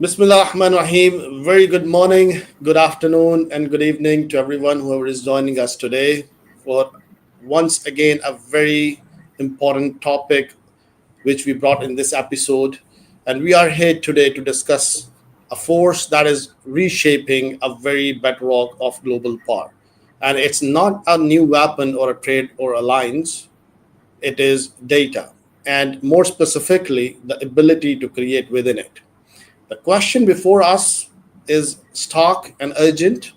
Bismillah Rahman Rahim. Very good morning, good afternoon, and good evening to everyone whoever is joining us today for once again a very important topic which we brought in this episode. And we are here today to discuss a force that is reshaping a very bedrock of global power. And it's not a new weapon or a trade or alliance, it is data, and more specifically, the ability to create within it. The question before us is stark and urgent.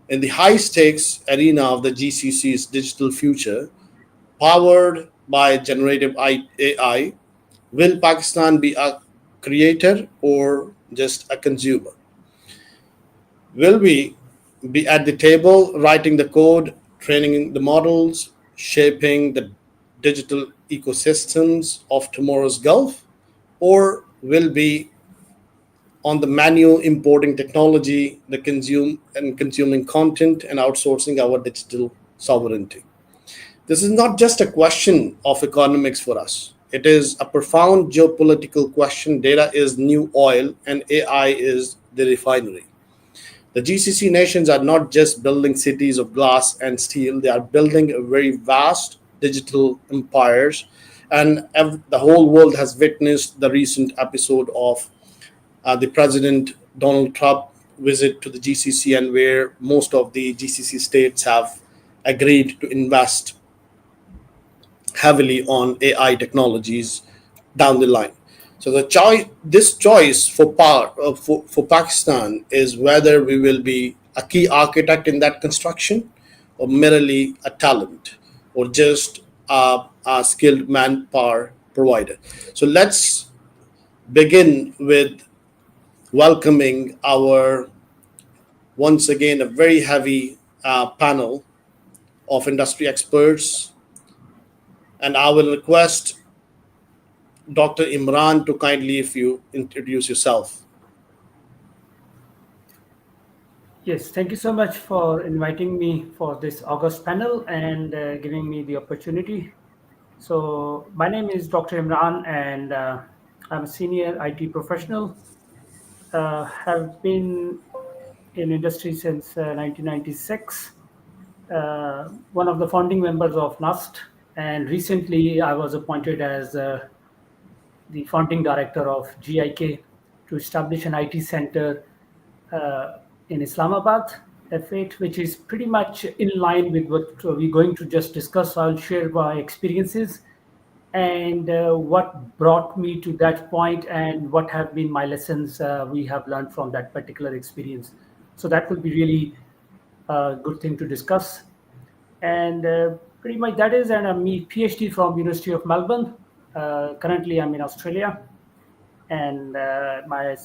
In the high stakes arena of the GCC's digital future, powered by generative AI, will Pakistan be a creator or just a consumer? Will we be at the table writing the code, training the models, shaping the digital ecosystems of tomorrow's Gulf? Or will be on the menu importing technology, the consume and consuming content, and outsourcing our digital sovereignty? This is not just a question of economics for us. It is a profound geopolitical question. Data is new oil, and AI is the refinery. The GCC nations are not just building cities of glass and steel, they are building a very vast digital empires. And the whole world has witnessed the recent episode of the President Donald Trump visit to the GCC, and where most of the GCC states have agreed to invest heavily on AI technologies down the line. So this choice for power for Pakistan is whether we will be a key architect in that construction, or merely a talent, or just a skilled manpower provider. So let's begin with welcoming our once again a very heavy panel of industry experts, and I will request Dr. Imran to kindly, if you introduce yourself. Yes, thank you so much for inviting me for this August panel and giving me the opportunity. So, my name is Dr. Imran, and I'm a senior IT professional. Have been in industry since 1996. One of the founding members of NUST, and recently I was appointed as the founding director of GIK to establish an IT center uh, in Islamabad, F8, which is pretty much in line with what we're going to just discuss. I'll share my experiences and what brought me to that point and what have been my lessons we have learned from that particular experience. So that will be really a good thing to discuss. And pretty much that is, and I'm a PhD from University of Melbourne. Currently, I'm in Australia, and my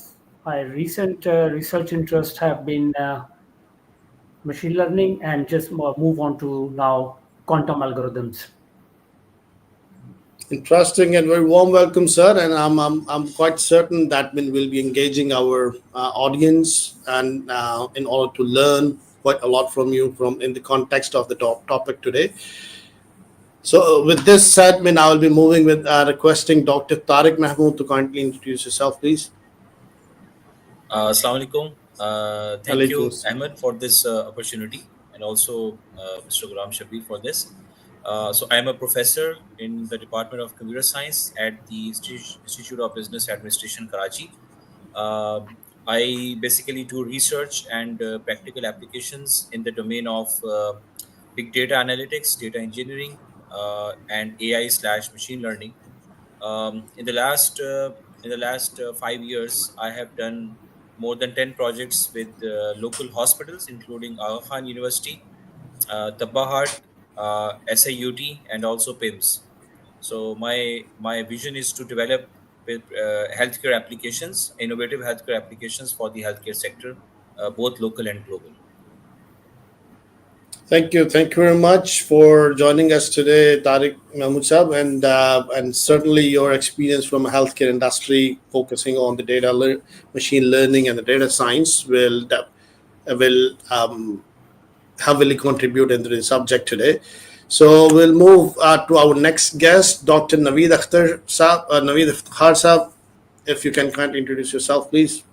recent research interests have been machine learning and just move on to now quantum algorithms. Interesting and very warm welcome, sir. And I'm quite certain that we'll be engaging our audience, and in order to learn quite a lot from you from in the context of the topic today. So, with this said, I will be moving with requesting Dr. Tariq Mahmood to kindly introduce yourself, please. Assalamu alaikum. Thank Alaikum you, assalam. Ahmad, for this opportunity, and also Mr. Ghulam Shabbir for this. So, I am a professor in the Department of Computer Science at the Institute of Business Administration, Karachi. Uh, I basically do research and practical applications in the domain of big data analytics, data engineering, and AI slash machine learning. In the last 5 years, I have done more than 10 projects with local hospitals, including Aga Khan University, Tabahat, SAUT, and also PIMS. So my vision is to develop with healthcare applications, innovative healthcare applications for the healthcare sector, both local and global. Thank you very much for joining us today, Tariq Mahmood Sahab, and certainly your experience from a healthcare industry, focusing on the machine learning and the data science, will heavily contribute into the subject today. So we'll move to our next guest, Dr. Naveed Iftikhar Sahab. If you can kindly introduce yourself, please.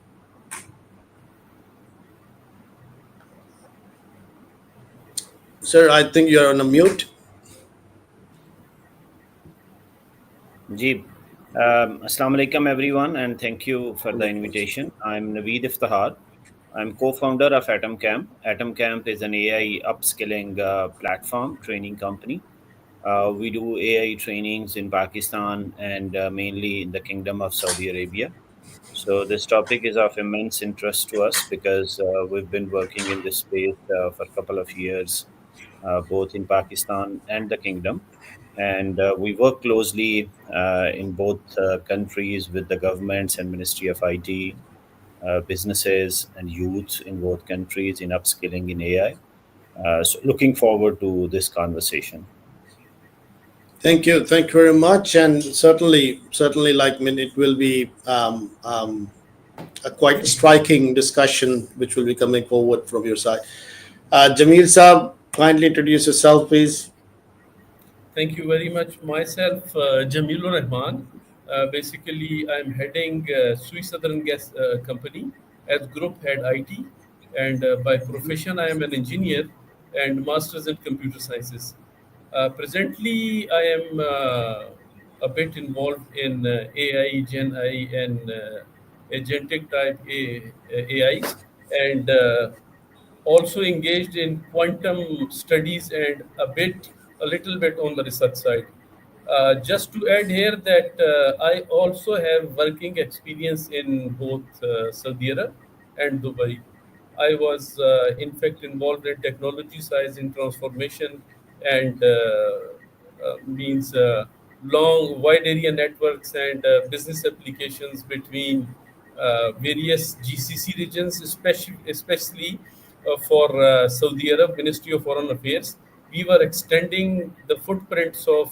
Sir, I think you're on a mute. Ji, Assalamu alaikum everyone, and thank you for the invitation. I'm Naveed Iftikhar. I'm co-founder of atomcamp. Atomcamp is an AI upskilling platform training company. We do AI trainings in Pakistan and mainly in the Kingdom of Saudi Arabia. So this topic is of immense interest to us because we've been working in this space for a couple of years, both in Pakistan and the Kingdom, and we work closely in both countries with the governments and Ministry of IT, businesses and youth in both countries in upskilling in AI. So looking forward to this conversation. Thank you very much, and certainly, like I mean, it will be a quite striking discussion which will be coming forward from your side. Jamil Saab, kindly introduce yourself, please. Thank you very much. Myself, Jamil Rehman. Basically, I'm heading Swiss Southern Gas Company as Group Head IT, and by profession, I am an engineer and Masters in Computer Sciences. Presently, I am a bit involved in AI, Gen I, and agentic type AIs, and also engaged in quantum studies and a little bit on the research side. Just to add here that I also have working experience in both Saudi Arabia and Dubai. I was, in fact, involved in technology science in transformation and means long, wide area networks and business applications between various GCC regions, especially for Saudi Arab Ministry of Foreign Affairs. We were extending the footprints of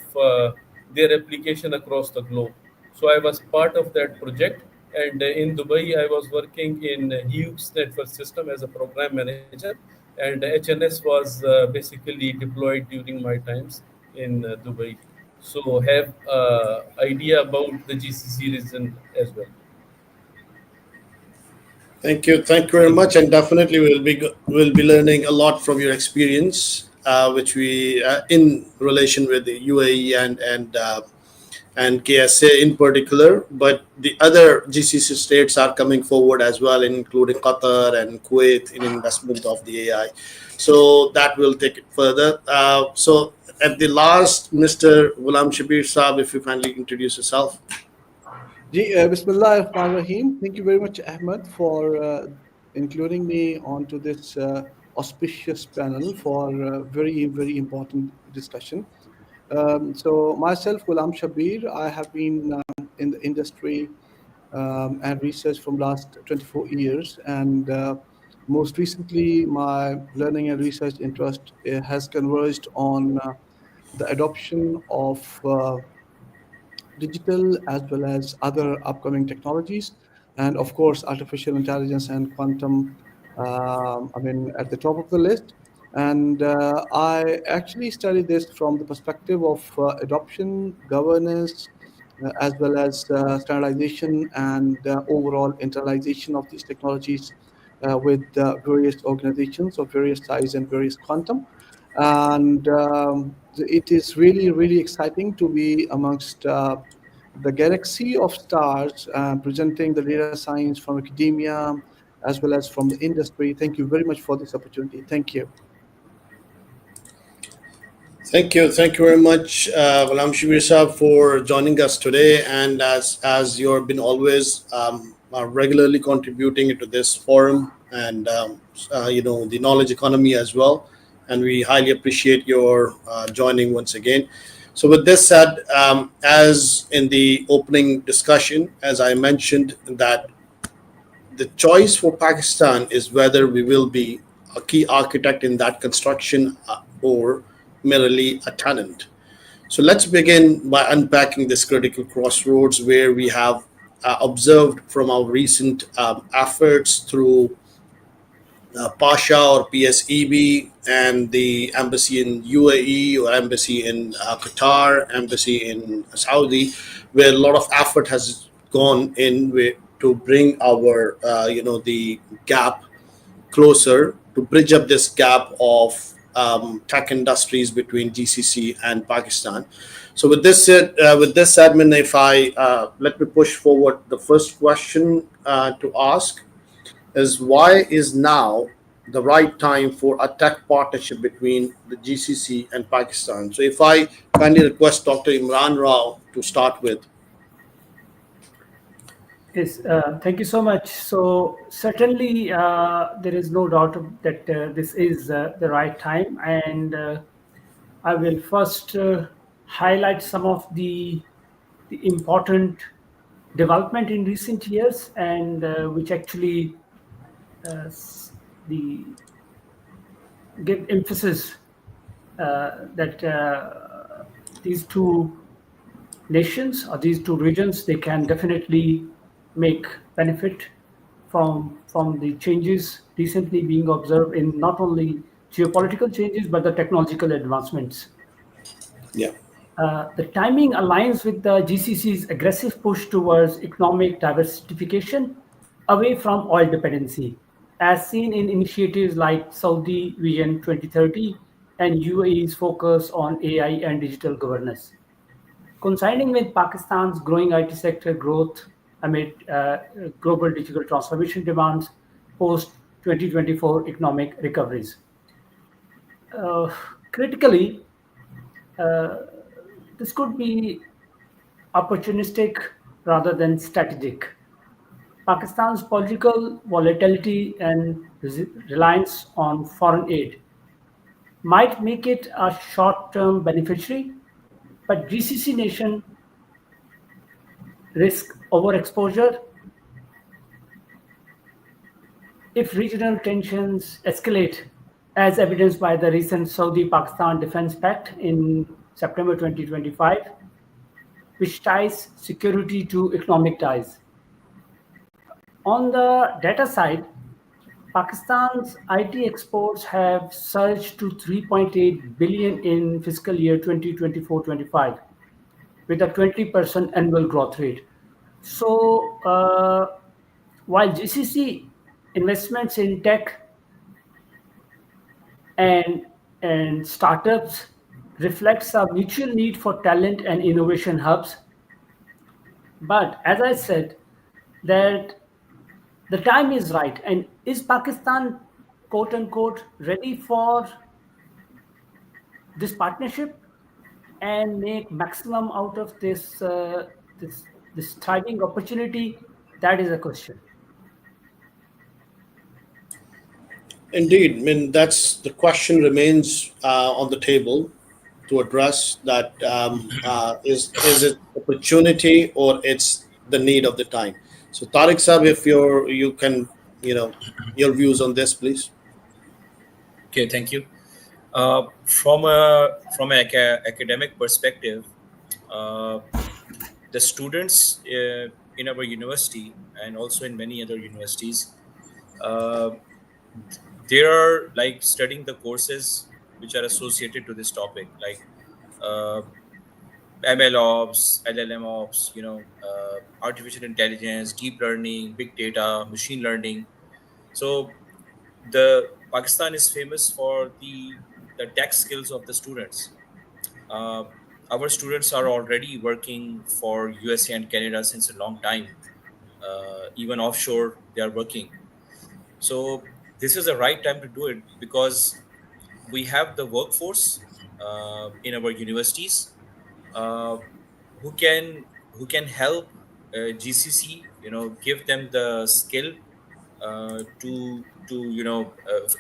their application across the globe. So I was part of that project. And in Dubai, I was working in Hughes Network System as a program manager. And HNS was basically deployed during my times in Dubai. So have idea about the GCC region as well. Thank you very much, and definitely we'll be learning a lot from your experience, which we in relation with the UAE and KSA in particular, but the other GCC states are coming forward as well, including Qatar and Kuwait in investment of the AI. So that will take it further. So at the last, Mr. Ghulam Shabbir Saab, if you kindly introduce yourself. Bismillah ar-Rahman Rahim. Thank you very much, Ahmad, for including me onto this auspicious panel for very, very important discussion. So myself, Ghulam Shabbir, I have been in the industry and research from last 24 years, and most recently, my learning and research interest has converged on the adoption of digital as well as other upcoming technologies, and of course, artificial intelligence and quantum. At the top of the list. And I actually study this from the perspective of adoption, governance, as well as standardization and overall internalization of these technologies with various organizations of various size and various quantum. And it is really, really exciting to be amongst the galaxy of stars presenting the data science from academia as well as from the industry. Thank you very much for this opportunity. Thank you. Thank you very much, Ghulam Shabir Saab, for joining us today. And as you've been always regularly contributing to this forum and the knowledge economy as well, and we highly appreciate your joining once again. So, with this said, as in the opening discussion, as I mentioned, that the choice for Pakistan is whether we will be a key architect in that construction or merely a tenant. So let's begin by unpacking this critical crossroads where we have observed from our recent efforts through Pasha or PSEB and the embassy in UAE or embassy in Qatar, embassy in Saudi, where a lot of effort has gone in to bring the gap closer, to bridge up this gap of tech industries between GCC and Pakistan. So with this admin, if I let me push forward the first question to ask is, why is now the right time for a tech partnership between the GCC and Pakistan? So if I kindly request Dr. Imran Rao to start with. Yes, thank you so much. So certainly, there is no doubt that this is the right time, and I will first highlight some of the important development in recent years, and which actually the give emphasis that these two nations or these two regions, they can definitely make benefit from the changes recently being observed in not only geopolitical changes but the technological advancements. Yeah. The timing aligns with the GCC's aggressive push towards economic diversification away from oil dependency, as seen in initiatives like Saudi Vision 2030 and UAE's focus on AI and digital governance, coinciding with Pakistan's growing IT sector growth amid global digital transformation demands post 2024 economic recoveries. Uh, Critically, uh, this could be opportunistic rather than strategic. Pakistan's political volatility and reliance on foreign aid might make it a short term beneficiary, but GCC nation risk overexposure if regional tensions escalate, as evidenced by the recent Saudi Pakistan Defense Pact in September 2025, which ties security to economic ties. On the data side, Pakistan's IT exports have surged to 3.8 billion in fiscal year 2024-25, with a 20% annual growth rate. So, while GCC investments in tech and and startups reflects a mutual need for talent and innovation hubs, but as I said, that the time is right, and is Pakistan, quote unquote, ready for this partnership and make maximum out of this thriving opportunity? That is a question. Indeed, I mean that's the question remains on the table to address. That is it opportunity or it's the need of the time. So Tariq Sab, if you can, you know, your views on this, please. Okay, thank you. From an academic perspective, uh, the students in our university and also in many other universities, uh, they are like studying the courses which are associated to this topic, like uh, ML ops, LLM ops, artificial intelligence, deep learning, big data, machine learning. So the Pakistan is famous for the tech skills of the students. Uh, our students are already working for USA and Canada since a long time. Even offshore, they are working. So this is the right time to do it because we have the workforce in our universities uh, who can help GCC, give them the skill to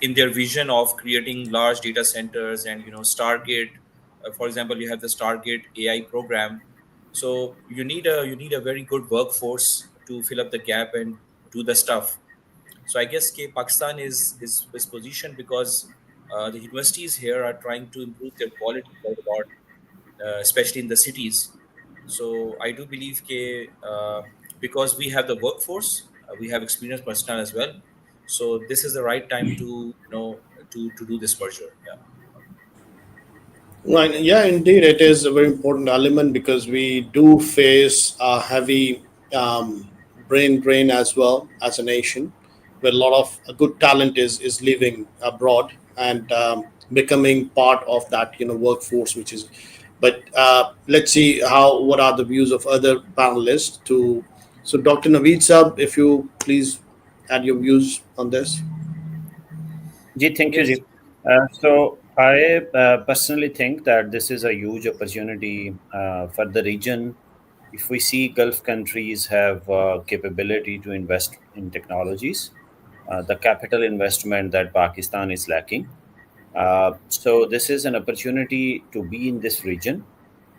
in their vision of creating large data centers and Stargate. For example, you have the Stargate AI program. So you need a very good workforce to fill up the gap and do the stuff. So I guess Pakistan is positioned because the universities here are trying to improve their quality quite a lot, especially in the cities. So I do believe because we have the workforce, we have experienced personnel as well. So this is the right time to do this merger. Yeah. Right. Yeah, indeed, it is a very important element because we do face a heavy brain drain as well as a nation, where a lot of good talent is living abroad, and becoming part of that workforce, which is. But let's see how what are the views of other panelists. To so Dr. Naveed Sab, if you please add your views on this. Ji, thank you, Yes. Ji. So I personally think that this is a huge opportunity for the region. If we see Gulf countries have capability to invest in technologies, the capital investment that Pakistan is lacking. So this is an opportunity to be in this region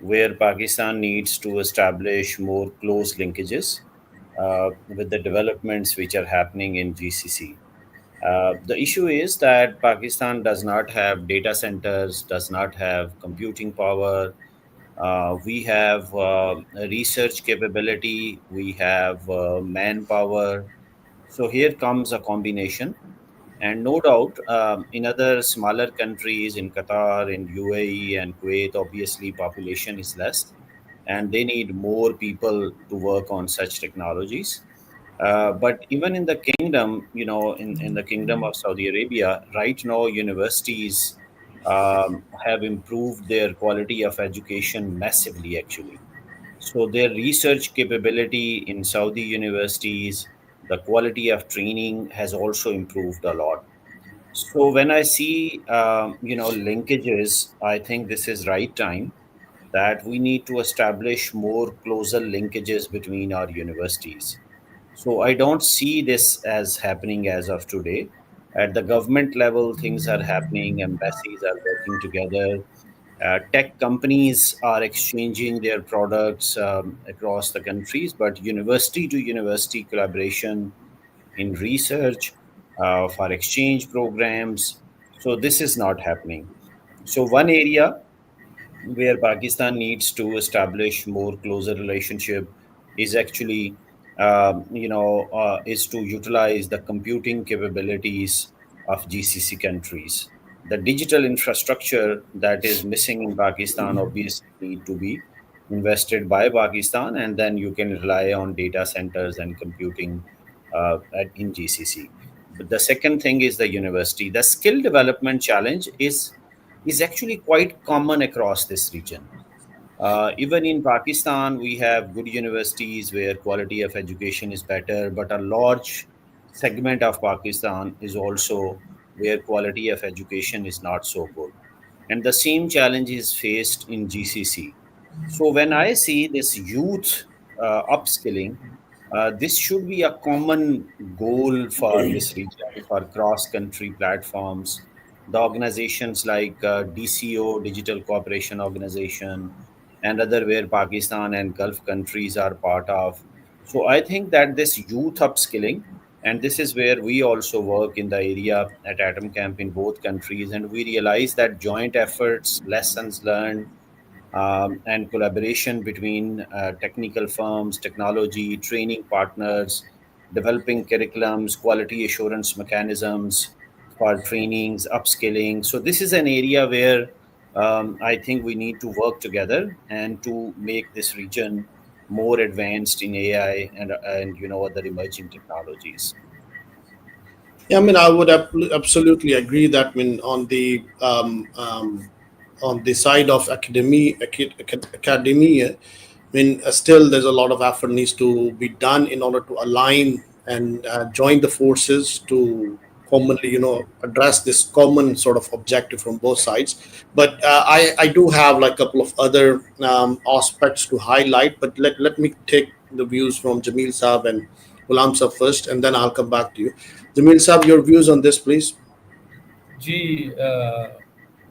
where Pakistan needs to establish more close linkages with the developments which are happening in GCC. The issue is that Pakistan does not have data centers, does not have computing power. We have research capability, we have manpower. So here comes a combination. And no doubt, in other smaller countries, in Qatar, in UAE, and Kuwait, obviously population is less, and they need more people to work on such technologies. But even in the kingdom, in the kingdom of Saudi Arabia, right now universities have improved their quality of education massively, actually. So their research capability in Saudi universities, the quality of training has also improved a lot. So when I see linkages, I think this is right time that we need to establish more closer linkages between our universities. So I don't see this as happening as of today. At the government level, things are happening, embassies are working together, tech companies are exchanging their products across the countries, but university to university collaboration in research for exchange programs. So this is not happening. So one area where Pakistan needs to establish more closer relationship is actually, is to utilize the computing capabilities of GCC countries. The digital infrastructure that is missing in Pakistan obviously need to be invested by Pakistan, and then you can rely on data centers and computing in GCC. But the second thing is the university. The skill development challenge is actually quite common across this region. Even in Pakistan, we have good universities where quality of education is better, but a large segment of Pakistan is also where quality of education is not so good. And the same challenge is faced in GCC. So when I see this youth upskilling, this should be a common goal for this region, for cross-country platforms, the organizations like DCO, Digital Cooperation Organization, and other where Pakistan and Gulf countries are part of. So I think that this youth upskilling, and this is where we also work in the area at Atom Camp in both countries, and we realize that joint efforts, lessons learned, and collaboration between technical firms, technology, training partners, developing curriculums, quality assurance mechanisms for trainings, upskilling. So this is an area where I think we need to work together and to make this region more advanced in AI and other emerging technologies. Yeah, I mean, I would absolutely agree that, I mean, on the side of academia, I mean, still there's a lot of effort needs to be done in order to align and join the forces to commonly, address this common sort of objective from both sides. But I do have like a couple of other aspects to highlight. But let me take the views from Jamil Saab and Ghulam Saab first, and then I'll come back to you. Jamil Saab, your views on this, please. G,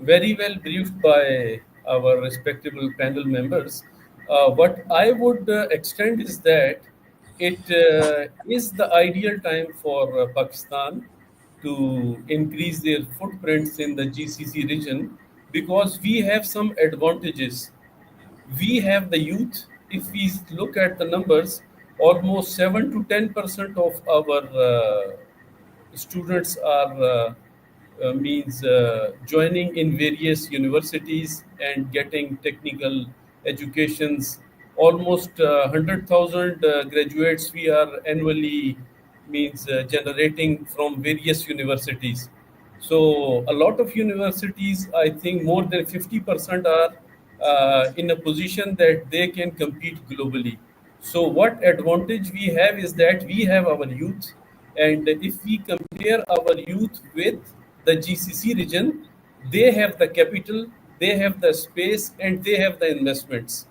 very well briefed by our respectable panel members. What I would extend is that it is the ideal time for Pakistan to increase their footprints in the GCC region because we have some advantages. We have the youth. If we look at the numbers, almost 7 to 10% of our students are means joining in various universities and getting technical educations. Almost 100,000 graduates we are annually means generating from various universities. So a lot of universities, I think more than 50% are in a position that they can compete globally. So what advantage we have is that we have our youth, and if we compare our youth with the GCC region, they have the capital, they have the space, and they have the investments,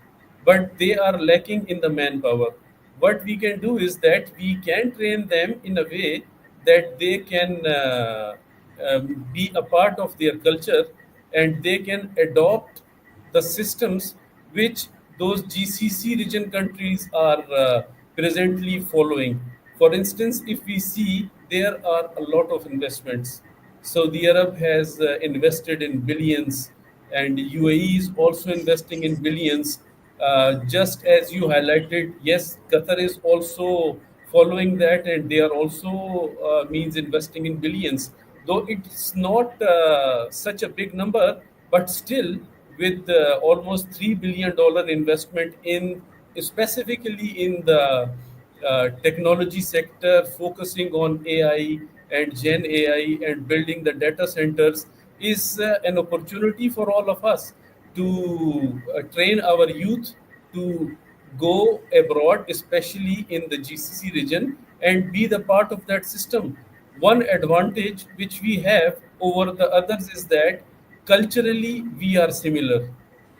but they are lacking in the manpower. What we can do is that we can train them in a way that they can be a part of their culture, and they can adopt the systems which those GCC region countries are presently following. For instance, if we see, there are a lot of investments. Saudi Arab has invested in billions, and UAE is also investing in billions. Just as you highlighted, yes, Qatar is also following that, and they are also means investing in billions. Though it's not such a big number, but still, with almost $3 billion investment in specifically in the technology sector, focusing on AI and Gen AI and building the data centers, is an opportunity for all of us to train our youth to go abroad, especially in the GCC region, and be the part of that system. One advantage which we have over the others is that culturally we are similar,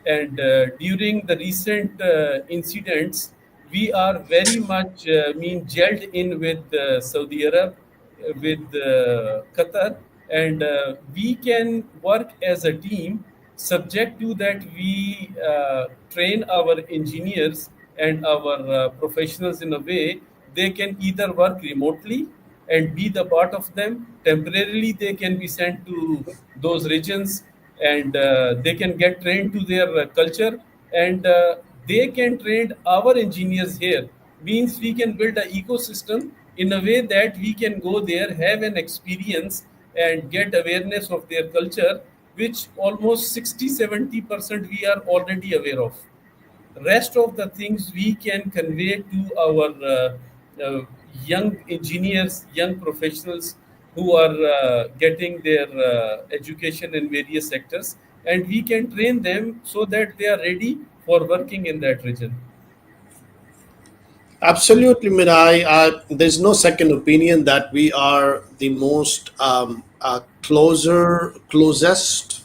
and during the recent incidents, we are very much gelled in with Saudi Arab, with Qatar, and we can work as a team, subject to that we train our engineers and our professionals in a way they can either work remotely and be the part of them. Temporarily, they can be sent to those regions, and they can get trained to their culture, and they can train our engineers here. Means we can build an ecosystem in a way that we can go there, have an experience, and get awareness of their culture, which almost 60-70% we are already aware of. Rest of the things we can convey to our young engineers, young professionals who are getting their education in various sectors, and we can train them so that they are ready for working in that region. Absolutely, Mirai. There's no second opinion that we are the most closest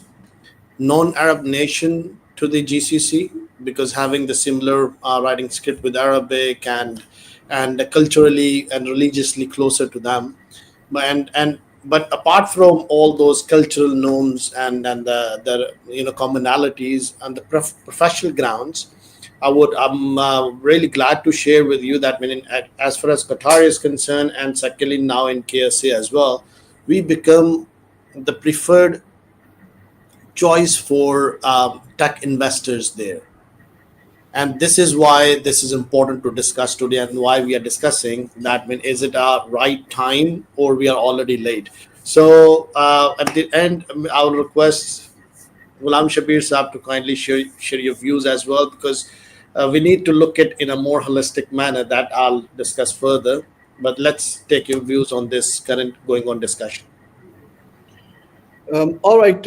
non-Arab nation to the GCC, because having the similar writing script with Arabic, and culturally and religiously closer to them. But apart from all those cultural norms, and the commonalities and the professional grounds, I'm really glad to share with you that as far as Qatar is concerned, and secondly now in KSA as well, we become the preferred choice for tech investors there. And this is why this is important to discuss today, and why we are discussing that. Is it a right time, or we are already late? So at the end, I'll request Ghulam Shabbir Saab to kindly share your views as well, because we need to look at in a more holistic manner that I'll discuss further. But let's take your views on this current going on discussion. All right.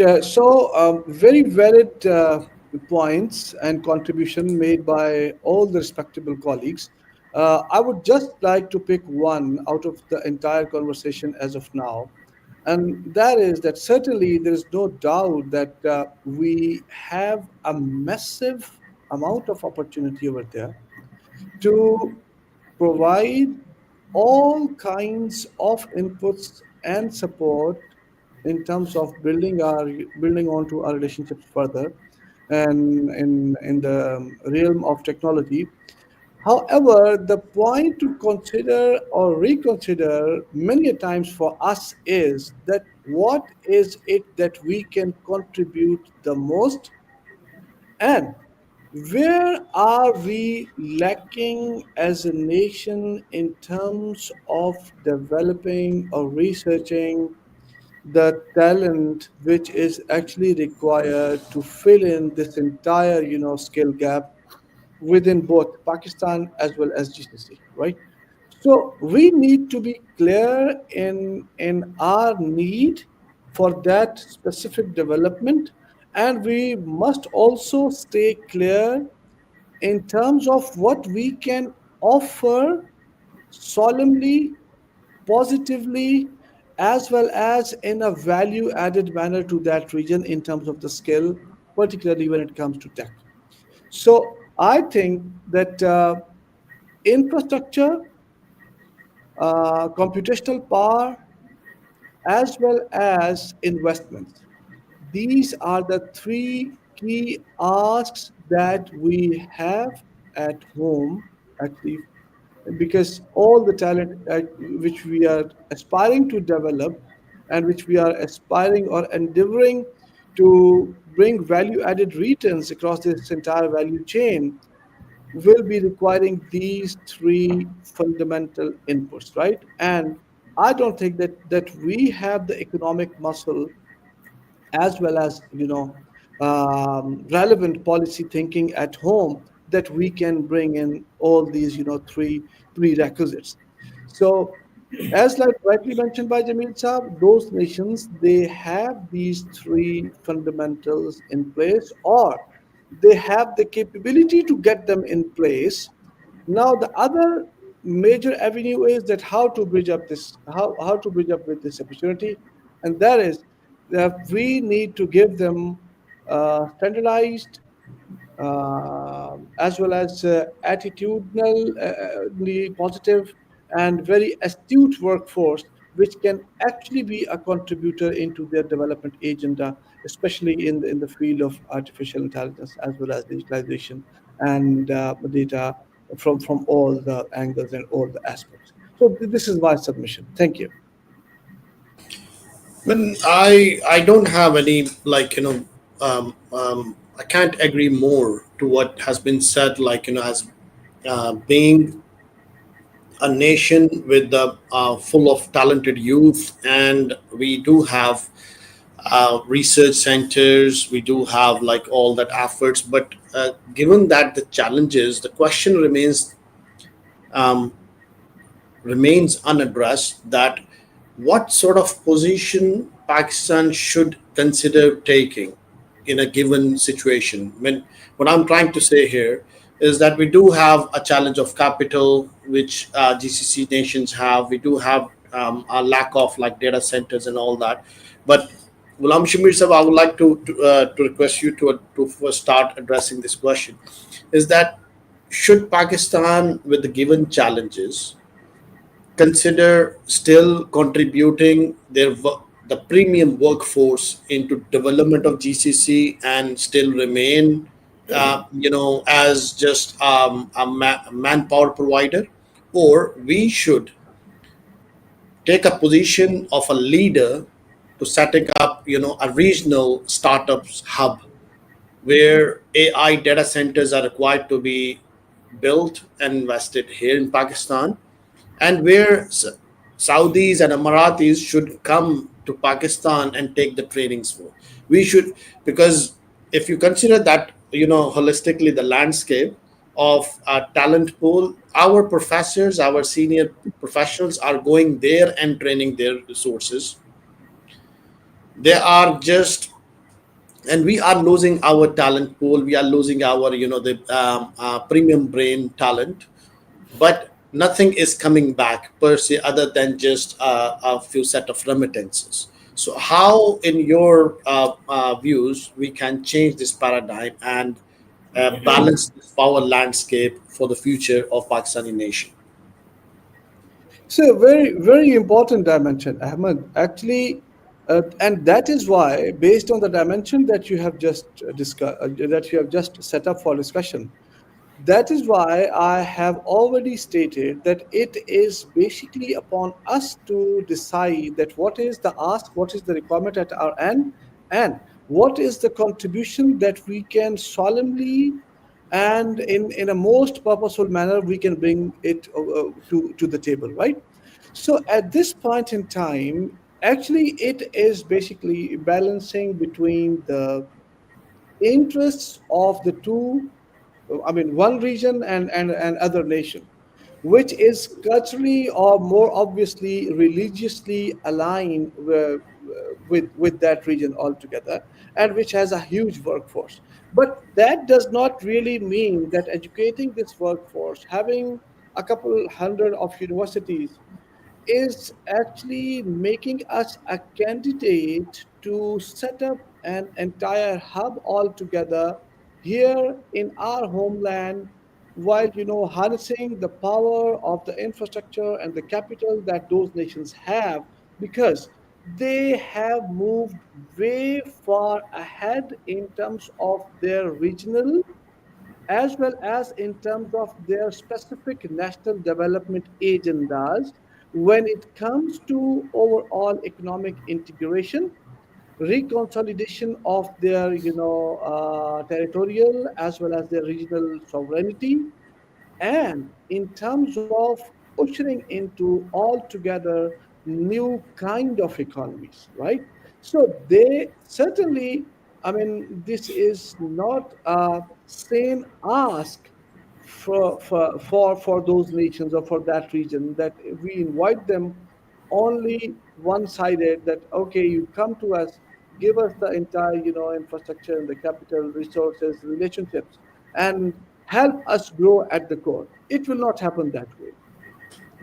Very valid points and contribution made by all the respectable colleagues. I would just like to pick one out of the entire conversation as of now, and that is that certainly there is no doubt that we have a massive amount of opportunity over there to provide all kinds of inputs and support in terms of building onto our relationships further, and in the realm of technology. However, the point to consider or reconsider many a times for us is that what is it that we can contribute the most, and where are we lacking as a nation in terms of developing or researching the talent which is actually required to fill in this entire skill gap within both Pakistan as well as GCC, right? So we need to be clear in our need for that specific development. And we must also stay clear in terms of what we can offer solemnly, positively, as well as in a value added manner to that region in terms of the skill, particularly when it comes to tech. So I think that infrastructure, computational power, as well as investments. These are the three key asks that we have at home, actually, because all the talent which we are aspiring to develop and which we are aspiring or endeavoring to bring value added returns across this entire value chain will be requiring these three fundamental inputs, right? And I don't think that we have the economic muscle as well as relevant policy thinking at home that we can bring in all these three prerequisites. So as like rightly mentioned by Jamil Saab, those nations they have these three fundamentals in place, or they have the capability to get them in place. Now the other major avenue is that how to bridge up with this opportunity, and that is that we need to give them standardized as well as attitudinally positive and very astute workforce, which can actually be a contributor into their development agenda, especially in the field of artificial intelligence as well as digitalization and data from all the angles and all the aspects. So this is my submission. Thank you. When I don't have any I can't agree more to what has been said, as being a nation with the full of talented youth, and we do have research centers, we do have like all that efforts, but given that the challenges, the question um, remains unaddressed, that what sort of position Pakistan should consider taking in a given situation. When what I'm trying to say here is that we do have a challenge of capital, which GCC nations have. We do have a lack of like data centers and all that. But Ghulam Shamir sir, I would like to request you to first start addressing this question. Is that should Pakistan, with the given challenges, consider still contributing the premium workforce into development of GCC and still remain, as just manpower provider, or we should take a position of a leader to setting up, a regional startups hub where AI data centers are required to be built and invested here in Pakistan, and where Saudis and Emiratis should come to Pakistan and take the trainings for. We should, because if you consider that, holistically the landscape of a talent pool, our professors, our senior professionals are going there and training their resources. They are just, and we are losing our talent pool. We are losing our, the premium brain talent, but nothing is coming back per se other than just a few set of remittances. So how in your views we can change this paradigm and balance this power landscape for the future of Pakistani nation? So very, very important dimension, Ahmad. Actually, and that is why, based on the dimension that you have just discussed, that you have just set up for discussion, that is why I have already stated that it is basically upon us to decide that what is the ask, what is the requirement at our end, and what is the contribution that we can solemnly and in a most purposeful manner we can bring it to the table, right? So at this point in time, actually, it is basically balancing between the interests of the two, I mean, one region and other nation, which is culturally or more obviously religiously aligned with that region altogether, and which has a huge workforce. But that does not really mean that educating this workforce, having a couple hundred of universities, is actually making us a candidate to set up an entire hub altogether here in our homeland, while harnessing the power of the infrastructure and the capital that those nations have, because they have moved way far ahead in terms of their regional as well as in terms of their specific national development agendas when it comes to overall economic integration, reconsolidation of their territorial as well as their regional sovereignty, and in terms of ushering into altogether new kind of economies, right? So they certainly, I mean, this is not a same ask for those nations or for that region, that we invite them only one-sided, that okay, you come to us, give us the entire infrastructure and the capital resources relationships, and help us grow at the core. It will not happen that way,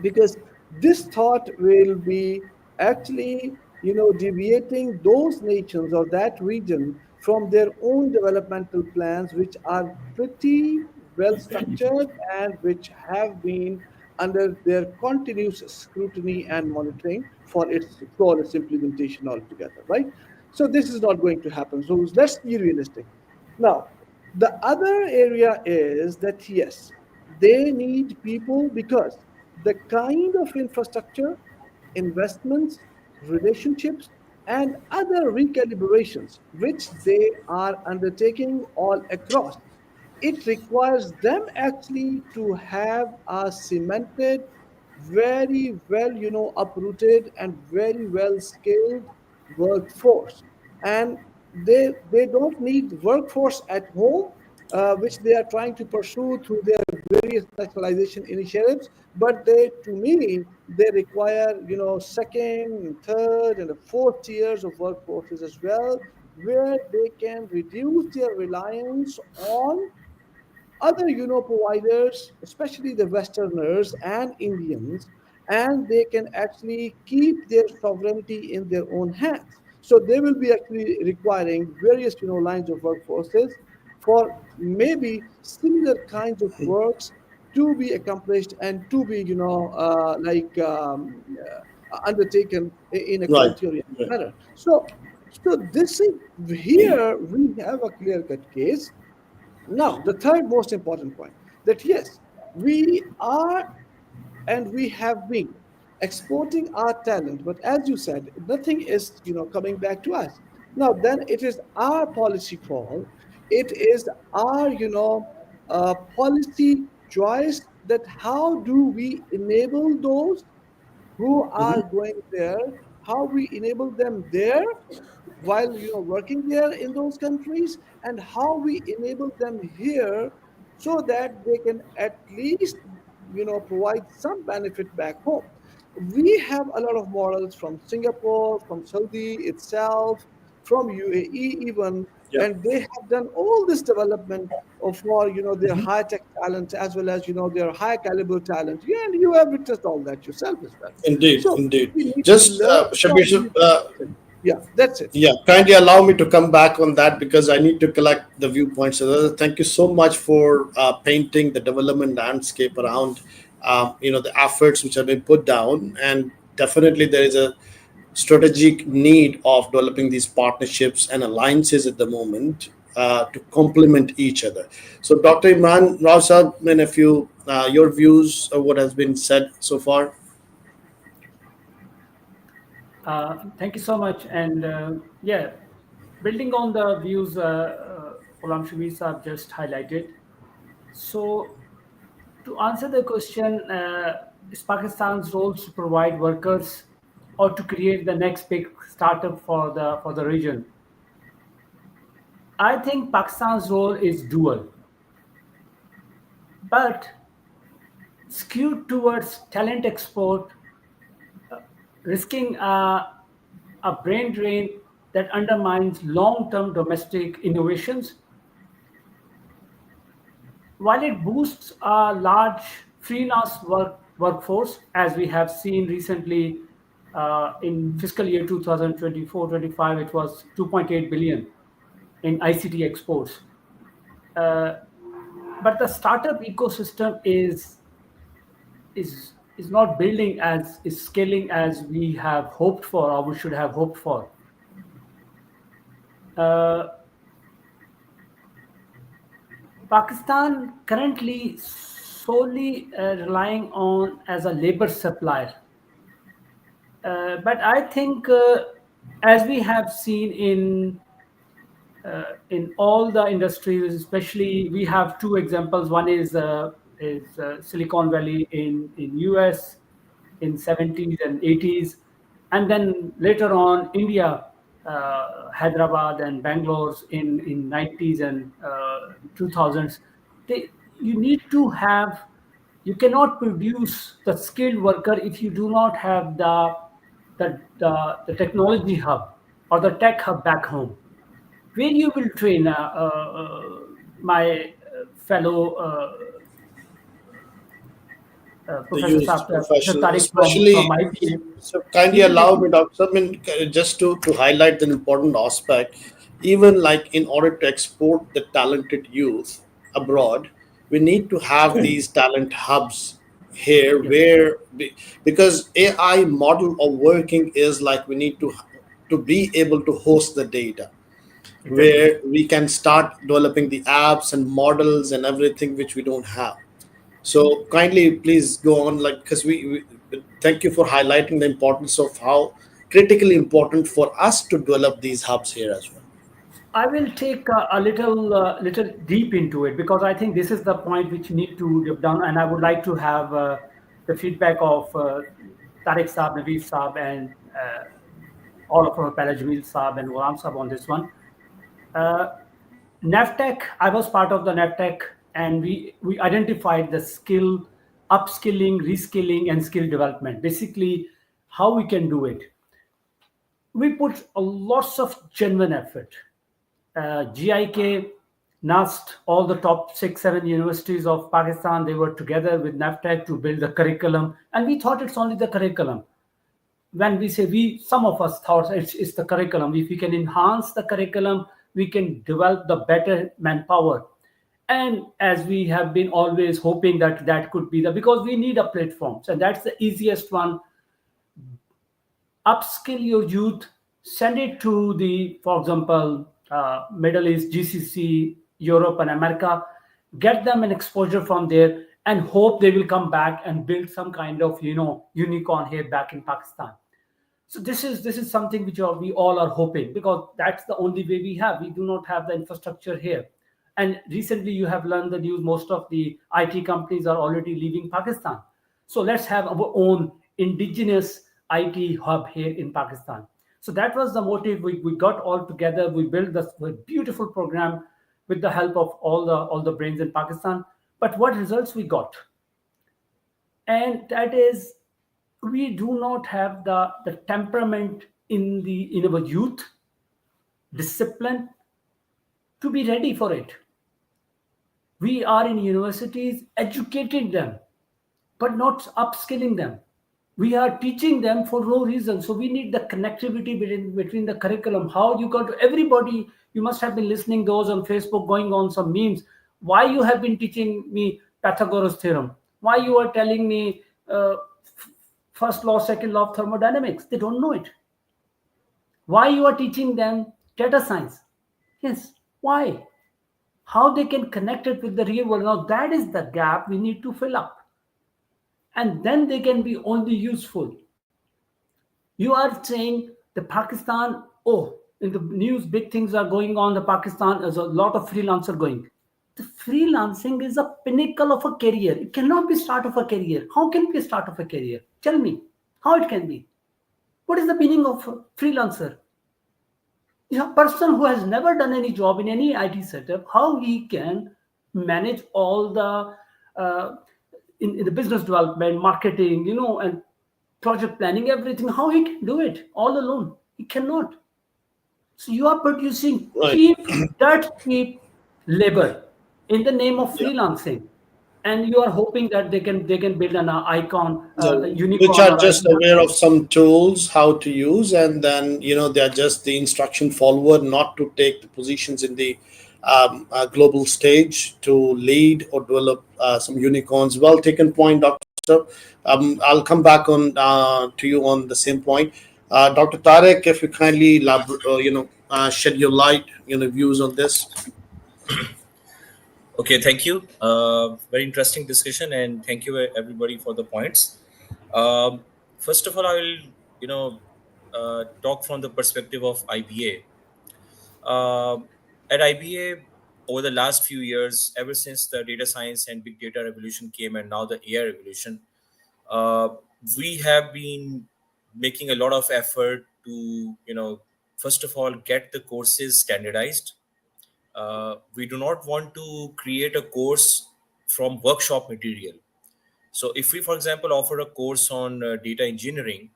because this thought will be actually deviating those nations or that region from their own developmental plans, which are pretty well structured and which have been under their continuous scrutiny and monitoring for its flawless implementation altogether, right? So this is not going to happen, so let's be realistic. Now, the other area is that yes, they need people, because the kind of infrastructure, investments, relationships, and other recalibrations which they are undertaking all across, it requires them actually to have a cemented, very well, uprooted and very well scaled workforce. And they don't need workforce at home, which they are trying to pursue through their various nationalization initiatives, but they, to me, they require second, third, and the fourth tiers of workforces as well, where they can reduce their reliance on other providers, especially the westerners and Indians, and they can actually keep their sovereignty in their own hands. So they will be actually requiring various lines of workforces for maybe similar kinds of works to be accomplished and to be undertaken in a Right. quality oriented Right. manner. So this is, here we have a clear cut case. Now, the third most important point, that yes, we are and we have been exporting our talent, but as you said, nothing is coming back to us. Now, then it is our policy call. It is our policy choice, that how do we enable those who are going there, how we enable them there while working there in those countries, and how we enable them here so that they can at least provide some benefit back home. We have a lot of models from Singapore, from Saudi itself, from UAE even, Yeah. and they have done all this development for their high tech talent as well as their high caliber talent. Yeah, and you have witnessed all that yourself as well. Indeed, So indeed. we need to Just learn from Shabir, these. Yeah, that's it. yeah, kindly allow me to come back on that because I need to collect the viewpoints. So thank you so much for painting the development landscape around, the efforts which have been put down, and definitely there is a strategic need of developing these partnerships and alliances at the moment to complement each other. So, Dr. Imran Rao Saab, and if you your views of what has been said so far. Thank you so much. And yeah, building on the views Ghulam Shabir Saab just highlighted. So, to answer the question, is Pakistan's role to provide workers or to create the next big startup for the region? I think Pakistan's role is dual, but skewed towards talent export, risking a brain drain that undermines long-term domestic innovations. While it boosts a large freelance workforce, as we have seen recently in fiscal year 2024-25, it was 2.8 billion in ICT exports. Uh, but the startup ecosystem is not building as is scaling as we have hoped for or we should have hoped for. Uh, Pakistan currently solely relying on as a labor supplier. But I think, as we have seen in all the industries, especially we have two examples. One is Silicon Valley in US in 70s and 80s, and then later on India, Hyderabad and Bangalore in 90s and 2000s. You need to have, you cannot produce the skilled worker if you do not have the technology hub or the tech hub back home where you will train my fellow The Professor used Saab, Professor professional, Tariq from especially. IPA. So kindly He will allow me, definitely. Dr. I mean, just to highlight an important aspect, even like in order to export the talented youth abroad, we need to have these talent hubs here Yes, because AI model of working is like we need to be able to host the data exactly. where we can start developing the apps and models and everything which we don't have. So kindly, please go on, like because we thank you for highlighting the importance of how critically important for us to develop these hubs here as well. I will take a little deep into it because I think this is the point which need to be done, and I would like to have the feedback of Tariq Saab, Naveed Saab, and all of our Jamil Saab and Ghulam Saab on this one. Uh, NAVTech, I was part of the NAVTech, and we identified the skill, upskilling, reskilling, and skill development. Basically, how we can do it. We put a lots of genuine effort. GIK, NAST, all the top 6, 7 universities of Pakistan, they were together with NAVTech to build the curriculum, and we thought it's only the curriculum. When we say we, some of us thought it's the curriculum. If we can enhance the curriculum, we can develop the better manpower. And as we have been always hoping that that could be the, because we need a platform, and that's the easiest one. Upskill your youth, send it to the, for example, Middle East, GCC, Europe, and America, get them an exposure from there, and hope they will come back and build some kind of unicorn here back in Pakistan. So this is something which we all are hoping, because that's the only way we have. We do not have the infrastructure here. And recently you have learned the news, most of the IT companies are already leaving Pakistan. So let's have our own indigenous IT hub here in Pakistan. So that was the motive. We got all together. We built this beautiful program with the help of all the brains in Pakistan. But what results we got? And that is, we do not have the temperament in our youth, discipline, to be ready for it. We are in universities educating them but not upskilling them. We are teaching them for no reason. So we need the connectivity between the curriculum. How you got to everybody, you must have been listening those on Facebook going on some memes. Why you have been teaching me Pythagoras theorem? Why you are telling me first law, second law of thermodynamics? They don't know it. Why you are teaching them data science? Yes. Why? How they can connect it with the real world? Now that is the gap we need to fill up, and then they can be only useful. You are saying the Pakistan, oh, in the news, big things are going on. The Pakistan is a lot of freelancer going. The freelancing is a pinnacle of a career. It cannot be start of a career. How can it be start of a career? Tell me how it can be. What is the meaning of a freelancer? A person who has never done any job in any IT setup, how he can manage all the uh, in the business development, marketing, and project planning, everything, how he can do it all alone? It cannot. So you are producing Right. cheap, dirt cheap labor in the name of Yeah. freelancing, and you are hoping that they can build an icon, Yeah, a which unicorn are or just idea. aware of some tools how to use, and then they're just the instruction follower, not to take the positions in the global stage to lead or develop some unicorns. Well taken point, Doctor. I'll come back on to you on the same point. Dr. Tariq, if you kindly shed your light, views on this. Okay, thank you. Very interesting discussion, and thank you everybody for the points. First of all, I will talk from the perspective of IBA. At IBA, over the last few years, ever since the data science and big data revolution came, and now the AI revolution, uh, we have been making a lot of effort to first of all get the courses standardized. We do not want to create a course from workshop material. So if we, for example, offer a course on data engineering,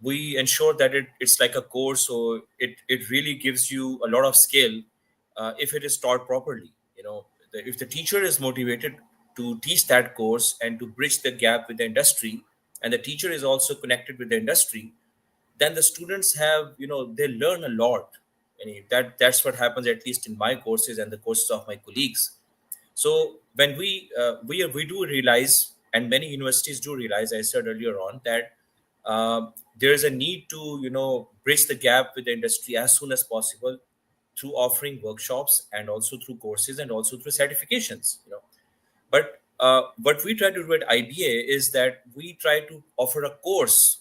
we ensure that it's like a course, so it really gives you a lot of skill if it is taught properly. If the teacher is motivated to teach that course and to bridge the gap with the industry, and the teacher is also connected with the industry, then the students have they learn a lot. That's what happens, at least in my courses and the courses of my colleagues. So when we do realize, and many universities do realize, I said earlier on, that there is a need to bridge the gap with the industry as soon as possible through offering workshops, and also through courses, and also through certifications. But what we try to do at IBA is that we try to offer a course.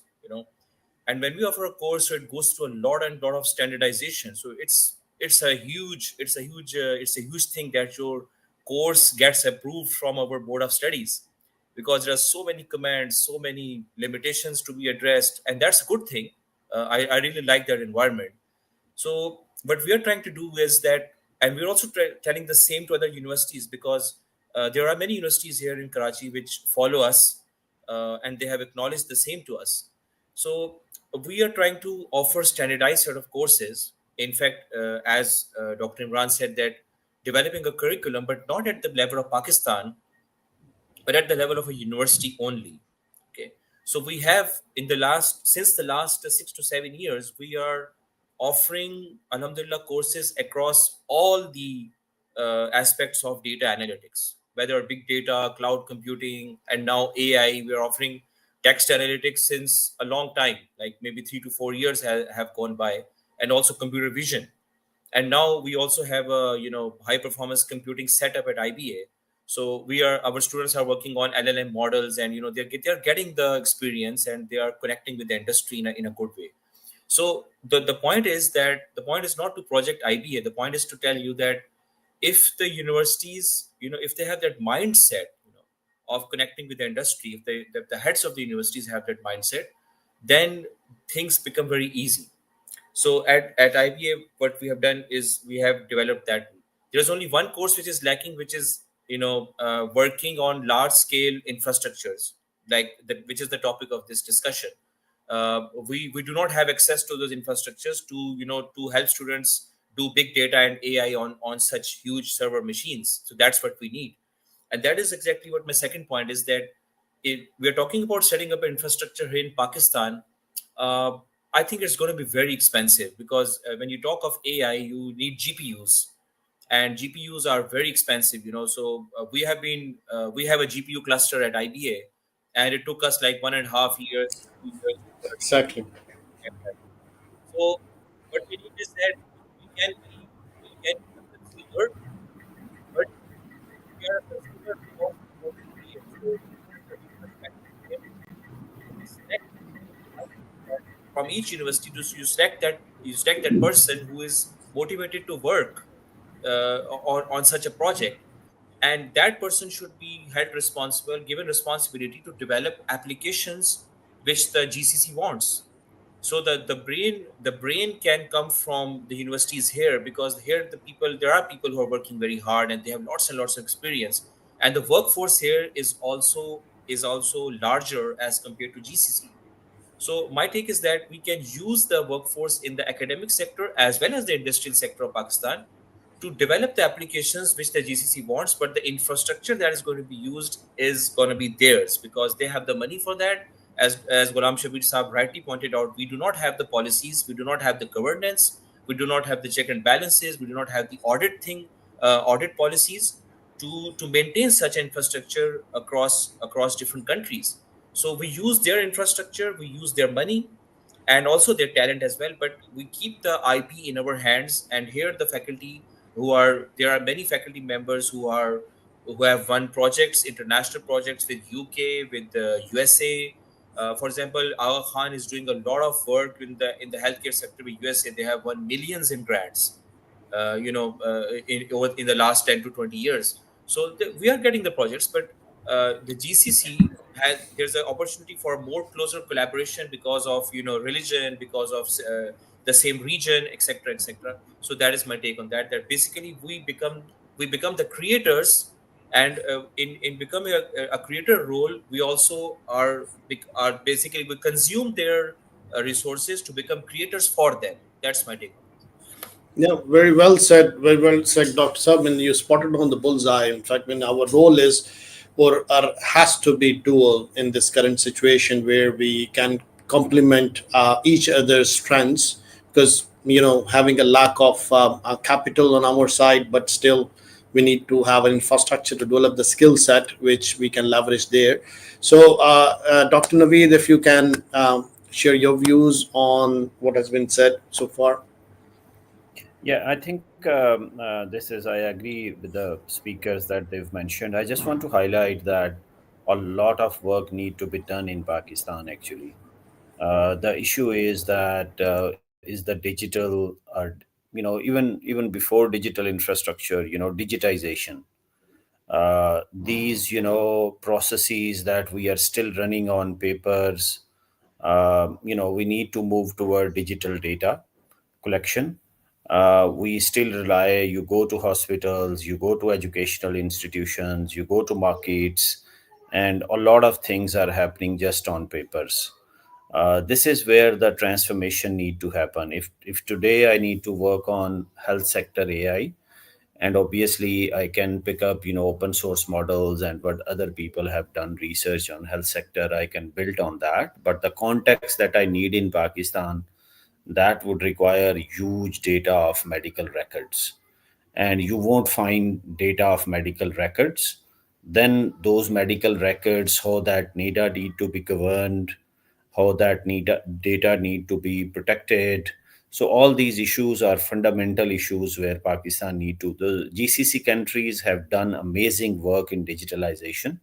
And when we offer a course, so it goes through a lot of standardization. So it's a huge thing that your course gets approved from our board of studies, because there are so many commands, so many limitations to be addressed, and that's a good thing. I really like that environment. So what we are trying to do is that, and we're also telling the same to other universities, because there are many universities here in Karachi which follow us, and they have acknowledged the same to us. So we are trying to offer standardized set of courses. In fact, as Dr. Imran said, that developing a curriculum, but not at the level of Pakistan, but at the level of a university only. Okay, so we have, since the last 6 to 7 years, we are offering Alhamdulillah courses across all the aspects of data analytics, whether big data, cloud computing, and now AI. We are offering text analytics since a long time, like maybe 3 to 4 years have gone by, and also computer vision. And now we also have a high performance computing setup at IBA. So our students are working on LLM models, and they're getting the experience, and they are connecting with the industry in a good way. So the point is not to project IBA. The point is to tell you that if the universities, if they have that mindset, of connecting with the industry, if the heads of the universities have that mindset, then things become very easy. So at IBA, what we have done is we have developed that. There's only one course which is lacking, which is working on large scale infrastructures, which is the topic of this discussion. We do not have access to those infrastructures to help students do big data and AI on such huge server machines. So that's what we need, and that is exactly what my second point is, that if we're talking about setting up an infrastructure here in Pakistan, uh, I think it's going to be very expensive, because when you talk of AI, you need GPUs, and GPUs are very expensive. So we have a GPU cluster at IBA, and it took us like 1.5 years, 2 years Exactly. to get that. So what we need is that we can be a consumer, but we are a consumer of what we create. So the perspective here is we select from each university, to you select that person who is motivated to work on such a project, and that person should be held responsible, given responsibility to develop applications which the GCC wants. So the brain can come from the universities here, because here there are people who are working very hard, and they have lots and lots of experience, and the workforce here is also larger as compared to GCC. So my take is that we can use the workforce in the academic sector as well as the industrial sector of Pakistan to develop the applications which the GCC wants, but the infrastructure that is going to be used is going to be theirs because they have the money for that. As Ghulam Shabbir Saab rightly pointed out, we do not have the policies, we do not have the governance, we do not have the check and balances, we do not have the audit policies to maintain such infrastructure across different countries. So we use their infrastructure, we use their money, and also their talent as well. But we keep the IP in our hands. And here, the faculty there are many faculty members who have won projects, international projects with UK, with the USA. For example, Aga Khan is doing a lot of work in the healthcare sector with USA. They have won millions in grants in the last 10 to 20 years. So we are getting the projects, but the GCC there's an opportunity for more closer collaboration because of religion, because of the same region, etc., etc. So that is my take on that. That basically we become the creators, and in becoming a creator role, we also are basically we consume their resources to become creators for them. That's my take on it. Yeah, very well said. Very well said, Dr. Sab. And you spotted on the bullseye. In fact, when our role is or has to be dual in this current situation where we can complement each other's strengths, because having a lack of capital on our side, but still we need to have an infrastructure to develop the skill set which we can leverage there. So, Dr. Naveed, if you can share your views on what has been said so far. Yeah, I think this is, I agree with the speakers that they've mentioned. I just want to highlight that a lot of work need to be done in Pakistan actually. The issue is that is the digital, even before digital infrastructure, digitization. These processes that we are still running on papers, we need to move toward digital data collection. We still rely, you go to hospitals, you go to educational institutions, you go to markets, and a lot of things are happening just on papers. This is where the transformation need to happen. If today I need to work on health sector AI, and obviously I can pick up open source models and what other people have done research on health sector, I can build on that. But the context that I need in Pakistan, that would require huge data of medical records, and you won't find data of medical records. Then those medical records, how that data need to be governed, how that data need to be protected. So all these issues are fundamental issues where Pakistan need to. The GCC countries have done amazing work in digitalization,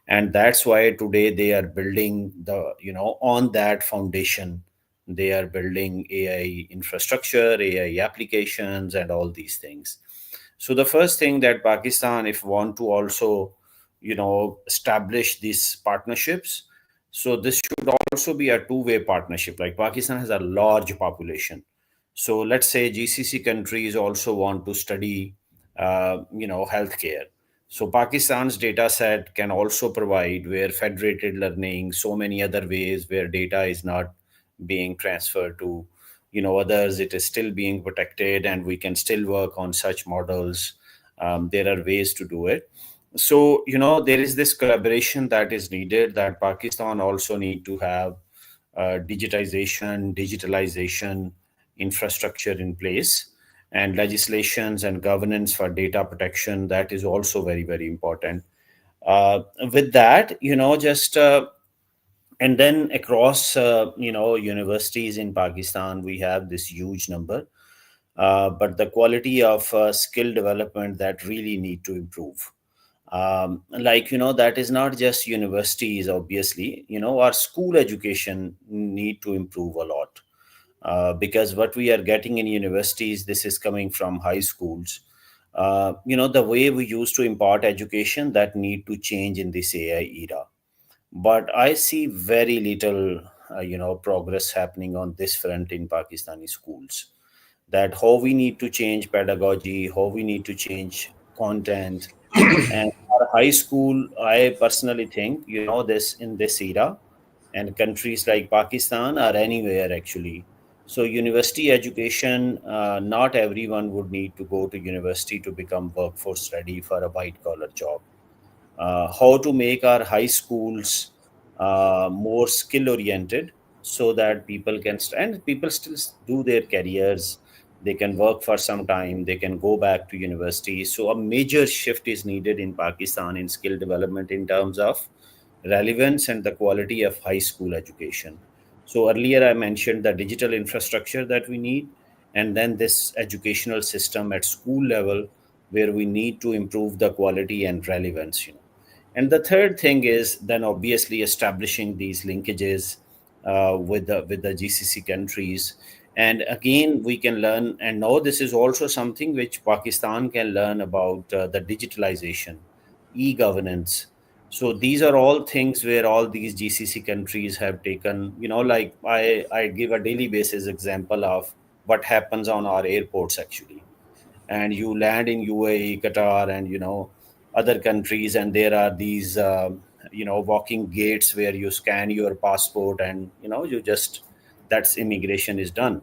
and that's why today they are building on that foundation. They are building AI infrastructure, AI applications, and all these things. So the first thing that Pakistan, if want to also establish these partnerships, so this should also be a two-way partnership. Like, Pakistan has a large population, so let's say GCC countries also want to study healthcare. So Pakistan's data set can also provide where federated learning, so many other ways where data is not being transferred to others, it is still being protected, and we can still work on such models. There are ways to do it. So there is this collaboration that is needed, that Pakistan also need to have digitalization infrastructure in place, and legislations and governance for data protection, that is also very, very important. With that, just and then across universities in Pakistan, we have this huge number, but the quality of skill development that really need to improve. That is not just universities. Obviously, our school education need to improve a lot, because what we are getting in universities, this is coming from high schools. The way we used to impart education, that need to change in this AI era. But I see very little progress happening on this front in Pakistani schools. That how we need to change pedagogy, how we need to change content. And for high school, I personally think this in this era, and countries like Pakistan are anywhere actually. So university education, not everyone would need to go to university to become workforce ready for a white collar job. How to make our high schools more skill oriented, so that people can and people still do their careers, they can work for some time, they can go back to university. So a major shift is needed in Pakistan in skill development in terms of relevance and the quality of high school education. So earlier I mentioned the digital infrastructure that we need, and then this educational system at school level where we need to improve the quality and relevance. And the third thing is then obviously establishing these linkages with the GCC countries. And again, we can learn, and now this is also something which Pakistan can learn about the digitalization, e-governance. So these are all things where all these GCC countries have taken, like I give a daily basis example of what happens on our airports actually. And you land in UAE, Qatar, and other countries, and there are these walking gates where you scan your passport, and you just that's immigration is done.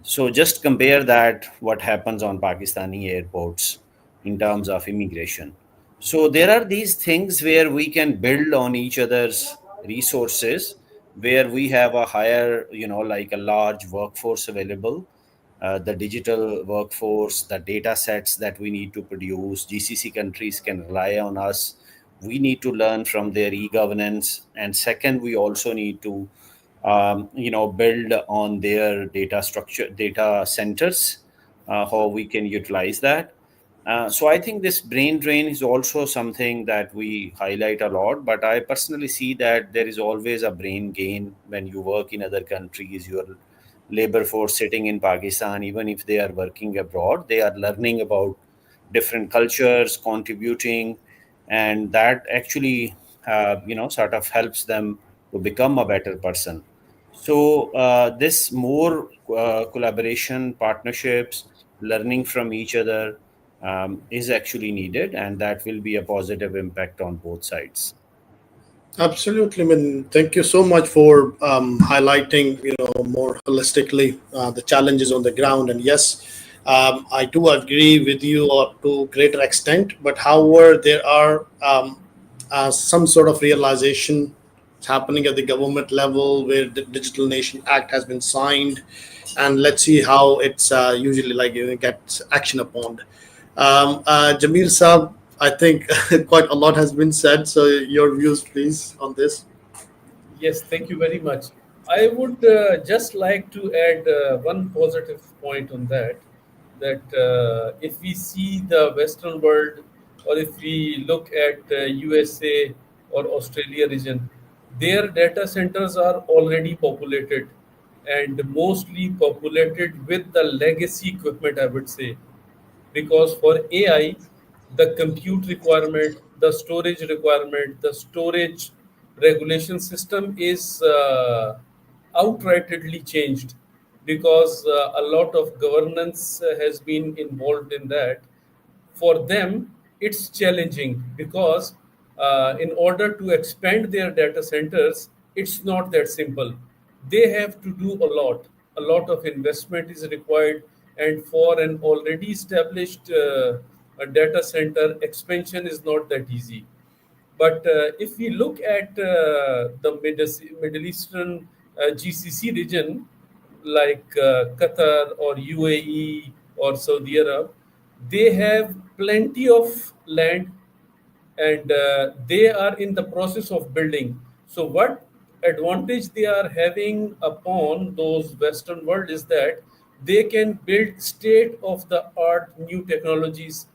So just compare that what happens on Pakistani airports in terms of immigration. So there are these things where we can build on each other's resources, where we have a higher, like a large workforce available, the digital workforce, the data sets that we need to produce. GCC countries can rely on us. We need to learn from their e-governance. And second, we also need to build on their data structure, data centers, how we can utilize that. So I think this brain drain is also something that we highlight a lot, but I personally see that there is always a brain gain when you work in other countries. Your labor force sitting in Pakistan, even if they are working abroad, they are learning about different cultures, contributing, and that actually, sort of helps them to become a better person. So this more collaboration, partnerships, learning from each other is actually needed, and that will be a positive impact on both sides. Absolutely. I mean, thank you so much for highlighting, more holistically the challenges on the ground. And yes, I do agree with you up to greater extent. But however, there are some sort of realization happening at the government level where the Digital Nation Act has been signed, and let's see how it's usually like gets action upon. Jamil Saab, I think quite a lot has been said. So your views, please, on this. Yes, thank you very much. I would just like to add one positive point on that. That if we see the Western world, or if we look at USA or Australia region, their data centers are already populated, and mostly populated with the legacy equipment, I would say, because for AI, the compute requirement, the storage requirement, the storage regulation system is outrightly changed, because a lot of governance has been involved in that. For them, it's challenging because in order to expand their data centers, it's not that simple. They have to do a lot. A lot of investment is required, and for an already established a data center, expansion is not that easy. But if we look at the Middle Eastern GCC region, like Qatar or UAE or Saudi Arab, they have plenty of land, and they are in the process of building. So what advantage they are having upon those Western world is that they can build state of the art new technologies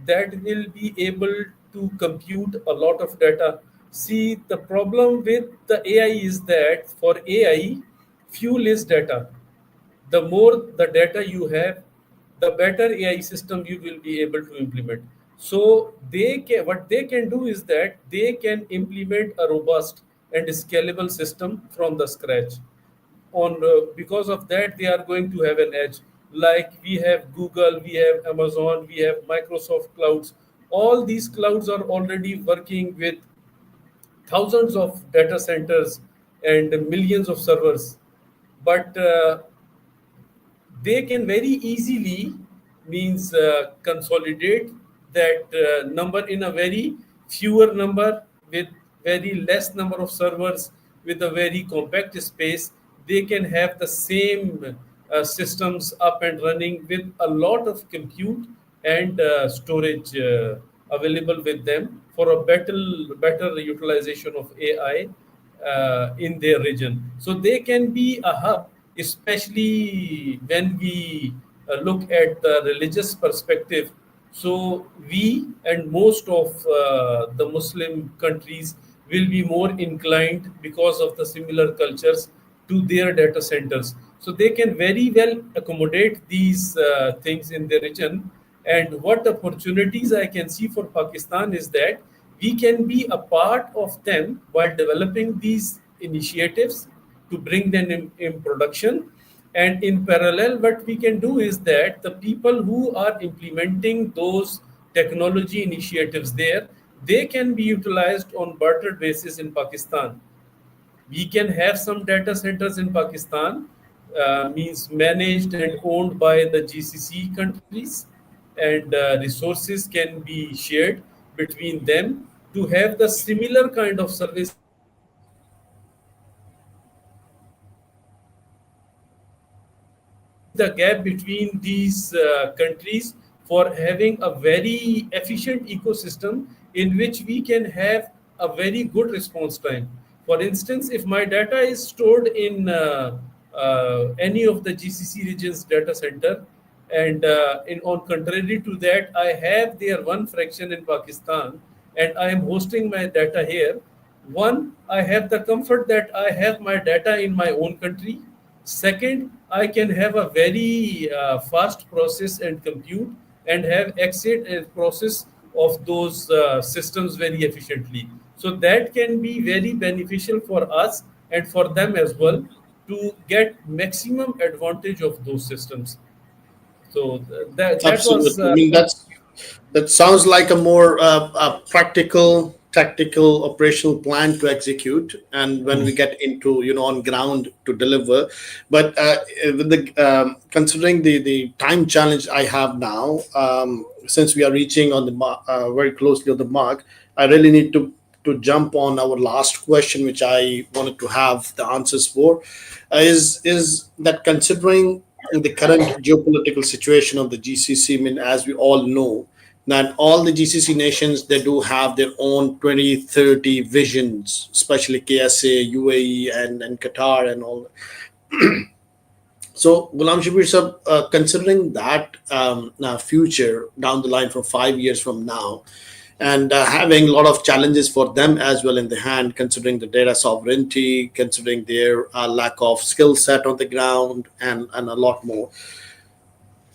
that will be able to compute a lot of data. See, the problem with the AI is that for AI, fuel is data. The more the data you have, the better AI system you will be able to implement. So what they can do is that they can implement a robust and scalable system from the scratch. On Because of that, they are going to have an edge. Like we have Google, we have Amazon, we have Microsoft clouds. All these clouds are already working with thousands of data centers and millions of servers. But they can very easily means consolidate that number in a very fewer number with very less number of servers with a very compact space. They can have the same systems up and running with a lot of compute and storage available with them for a better utilization of AI in their region. So they can be a hub, especially when we look at the religious perspective. So we and most of the Muslim countries will be more inclined because of the similar cultures to their data centers. So they can very well accommodate these things in their region. And what opportunities I can see for Pakistan is that we can be a part of them while developing these initiatives to bring them in production. And in parallel, what we can do is that the people who are implementing those technology initiatives there, they can be utilized on barter basis in Pakistan. We can have some data centers in Pakistan, means managed and owned by the GCC countries, and resources can be shared between them to have the similar kind of services in Pakistan. Bridge the gap between these countries for having a very efficient ecosystem in which we can have a very good response time. For instance, if my data is stored in any of the GCC regions data center, and in on contrary to that, I have their one fraction in Pakistan, and I am hosting my data here. One, I have the comfort that I have my data in my own country. Second, I can have a very fast process and compute and have exit and process of those systems very efficiently. So that can be very beneficial for us and for them as well to get maximum advantage of those systems. So that was Absolutely. I mean, that sounds like a more practical, tactical, operational plan to execute, and when we get into on ground to deliver. But with the considering the time challenge I have now, since we are reaching on the very closely on the mark, I really need to jump on our last question, which I wanted to have the answers for, is that considering the current geopolitical situation of the GCC, I mean, as we all know, that all the GCC nations, they do have their own 2030 visions, especially KSA, UAE, and Qatar and all. So, Ghulam Shabir sir, considering that future down the line from 5 years from now, and having a lot of challenges for them as well in the hand, considering the data sovereignty, considering their lack of skill set on the ground, and a lot more.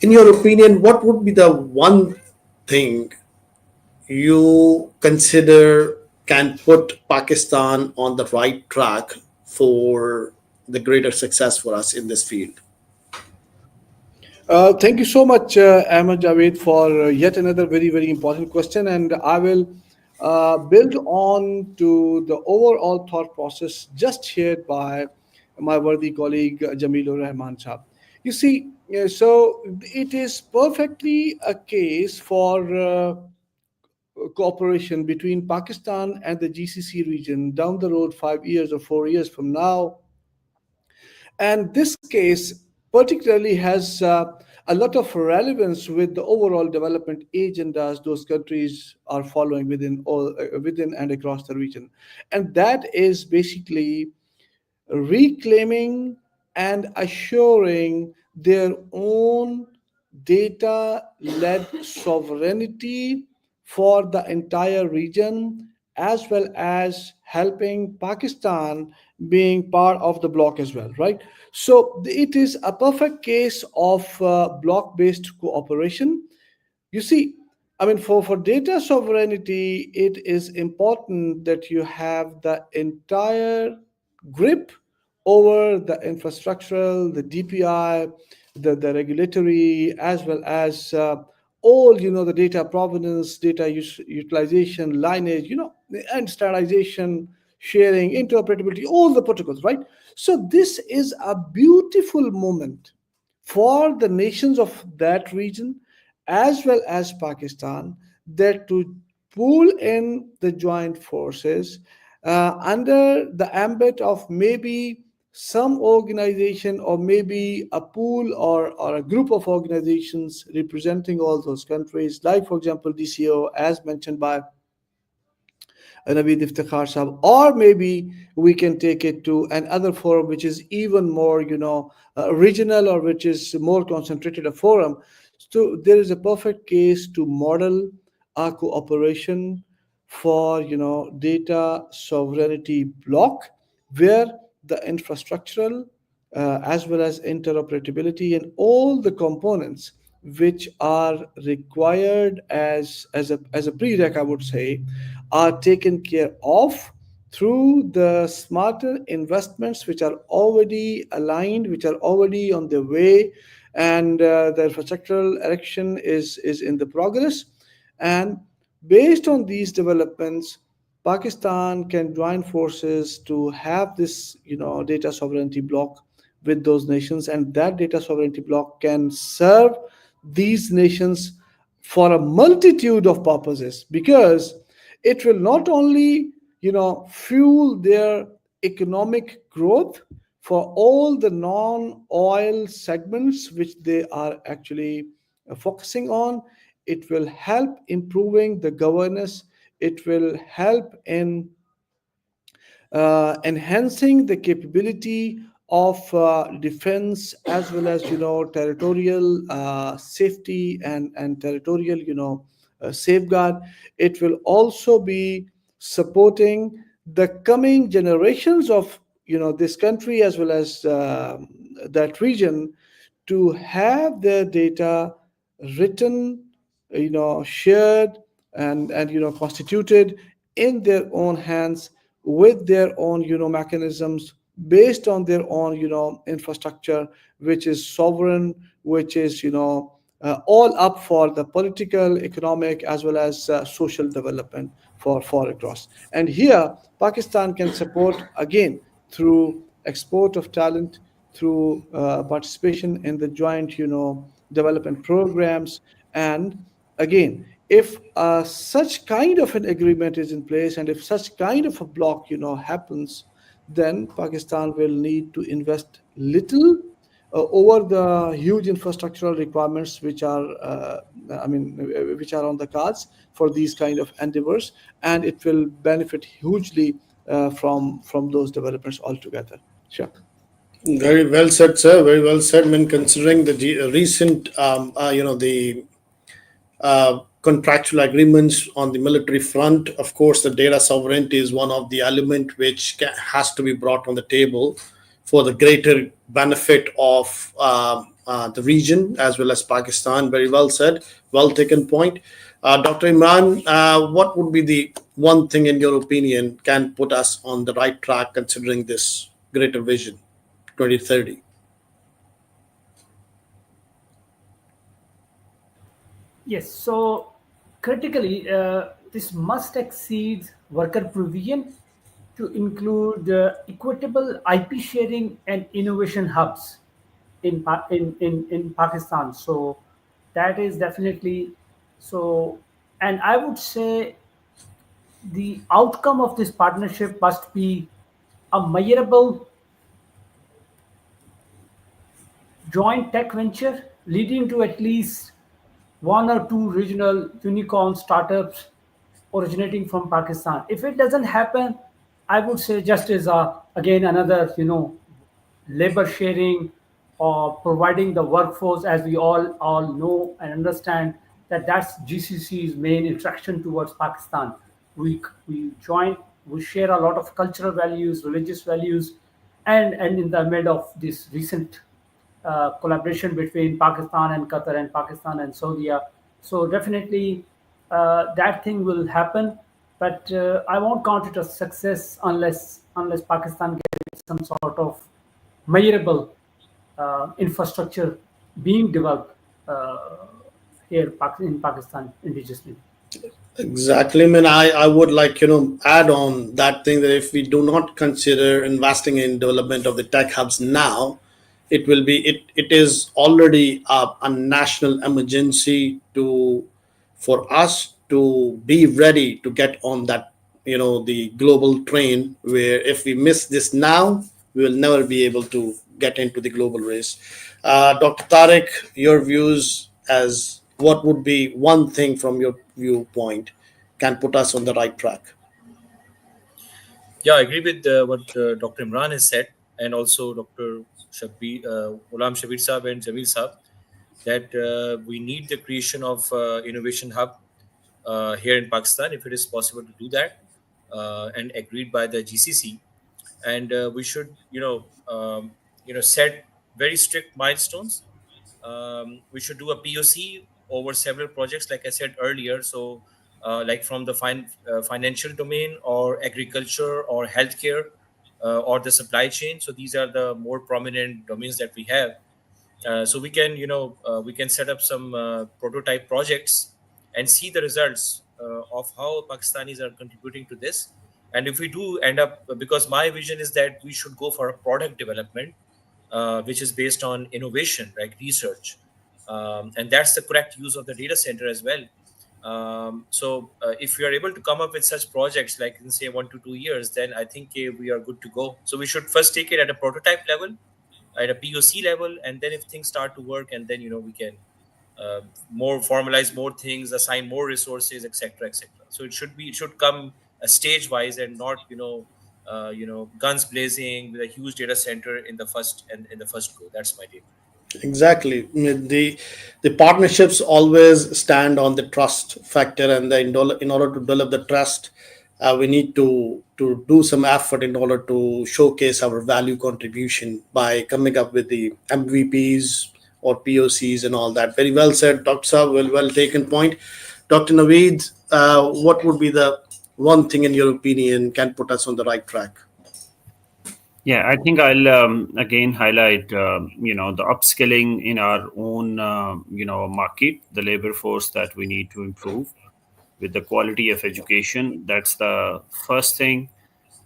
In your opinion, what would be the one thing you consider can put Pakistan on the right track for the greater success for us in this field? Thank you so much, Ahmad Javed, for yet another very, very important question. And I will build on to the overall thought process just shared by my worthy colleague, Jamil Rehman Saab. You see, so it is perfectly a case for cooperation between Pakistan and the GCC region down the road 5 years or 4 years from now. And this case particularly has a lot of relevance with the overall development agendas those countries are following within and across the region. And that is basically reclaiming and assuring their own data led sovereignty for the entire region, as well as helping Pakistan being part of the bloc as well, right? So it is a perfect case of bloc based cooperation. You see, I mean, for data sovereignty, it is important that you have the entire grip over the infrastructural, the DPI, the regulatory, as well as all, the data provenance, data utilization, lineage, and standardization. sharing, interoperability, all the protocols, right? So this is a beautiful moment for the nations of that region as well as Pakistan, that to pull in the joint forces under the ambit of maybe some organization, or maybe a pool, or a group of organizations representing all those countries, like for example DCO, as mentioned by Naveed Iftikhar Sahab, or maybe we can take it to another forum which is even more, regional, or which is more concentrated a forum. So there is a perfect case to model a cooperation for, data sovereignty block, where the infrastructural as well as interoperability and all the components which are required as a prereq, I would say, are taken care of through the smarter investments which are already aligned, which are already on the way, and the infrastructural erection is in the progress. And based on these developments, Pakistan can join forces to have this, data sovereignty block with those nations, and that data sovereignty block can serve these nations for a multitude of purposes, because it will not only, fuel their economic growth for all the non-oil segments which they are actually focusing on. It will help improving the governance. It will help in enhancing the capability of defense, as well as, territorial safety, and territorial, safeguard. It will also be supporting the coming generations of, this country as well as that region, to have their data written, shared, and constituted in their own hands, with their own, mechanisms, based on their own, infrastructure, which is sovereign, which is, all up for the political, economic, as well as social development for across. And here Pakistan can support again through export of talent, through participation in the joint, development programs. And again, if such kind of an agreement is in place, and if such kind of a block, happens, then Pakistan will need to invest little over the huge infrastructural requirements which are, which are on the cards for these kind of endeavors, and it will benefit hugely from those developments altogether. Sure. Very well said, sir. Very well said. When considering the recent, the contractual agreements on the military front, of course, the data sovereignty is one of the element which has to be brought on the table for the greater benefit of the region as well as Pakistan. Very well said. Well taken point. Dr. Imran, what would be the one thing in your opinion can put us on the right track considering this greater vision 2030? Yes, so critically, this must exceed worker provision to include equitable IP sharing and innovation hubs in Pakistan. So that is definitely so. And I would say the outcome of this partnership must be a measurable joint tech venture leading to at least one or two regional unicorn startups originating from Pakistan. If it doesn't happen, I would say just as again another labor sharing or providing the workforce, as we all know and understand that that's GCC's main attraction towards Pakistan. We join, we share a lot of cultural values, religious values, and in the mid of this recent collaboration between Pakistan and Qatar and Pakistan and Saudi. So definitely that thing will happen, but I won't count it as success unless Pakistan gets some sort of measurable infrastructure being developed here in Pakistan indigenously. Exactly. I mean, I would like, add on that thing that if we do not consider investing in development of the tech hubs now, it is already a national emergency for us to be ready to get on that, the global train, where if we miss this now, we will never be able to get into the global race. Dr. Tariq, your views, as what would be one thing from your viewpoint can put us on the right track? Yeah, I agree with what Dr. Imran has said, and also Dr. Shabbir, Ghulam Shabbir Saab and Jamil Saab, that we need the creation of innovation hub here in Pakistan, if it is possible to do that, and agreed by the GCC. And we should, set very strict milestones. We should do a POC over several projects, like I said earlier. So, like from the financial domain, or agriculture, or healthcare, or the supply chain. So these are the more prominent domains that we have. So we can, we can set up some prototype projects and see the results of how Pakistanis are contributing to this. And if we do end up, because my vision is that we should go for a product development, which is based on innovation, like research, and that's the correct use of the data center as well. So if we are able to come up with such projects, like in say 1 to 2 years, then I think we are good to go. So we should first take it at a prototype level, at a POC level, and then if things start to work, and then we can uh, more formalize more things, assign more resources, etc., etc. So it should come stage wise, and not guns blazing with a huge data center in the first and in the first go. That's my take. Exactly. I mean, the partnerships always stand on the trust factor, and in order to develop the trust, we need to do some effort in order to showcase our value contribution by coming up with the MVPs or POCs and all that. Very well said, Dr. Saab. Well taken point. Dr. Naveed, what would be the one thing in your opinion can put us on the right track? Yeah, I think I'll again highlight, the upskilling in our own, market, the labor force that we need to improve with the quality of education. That's the first thing.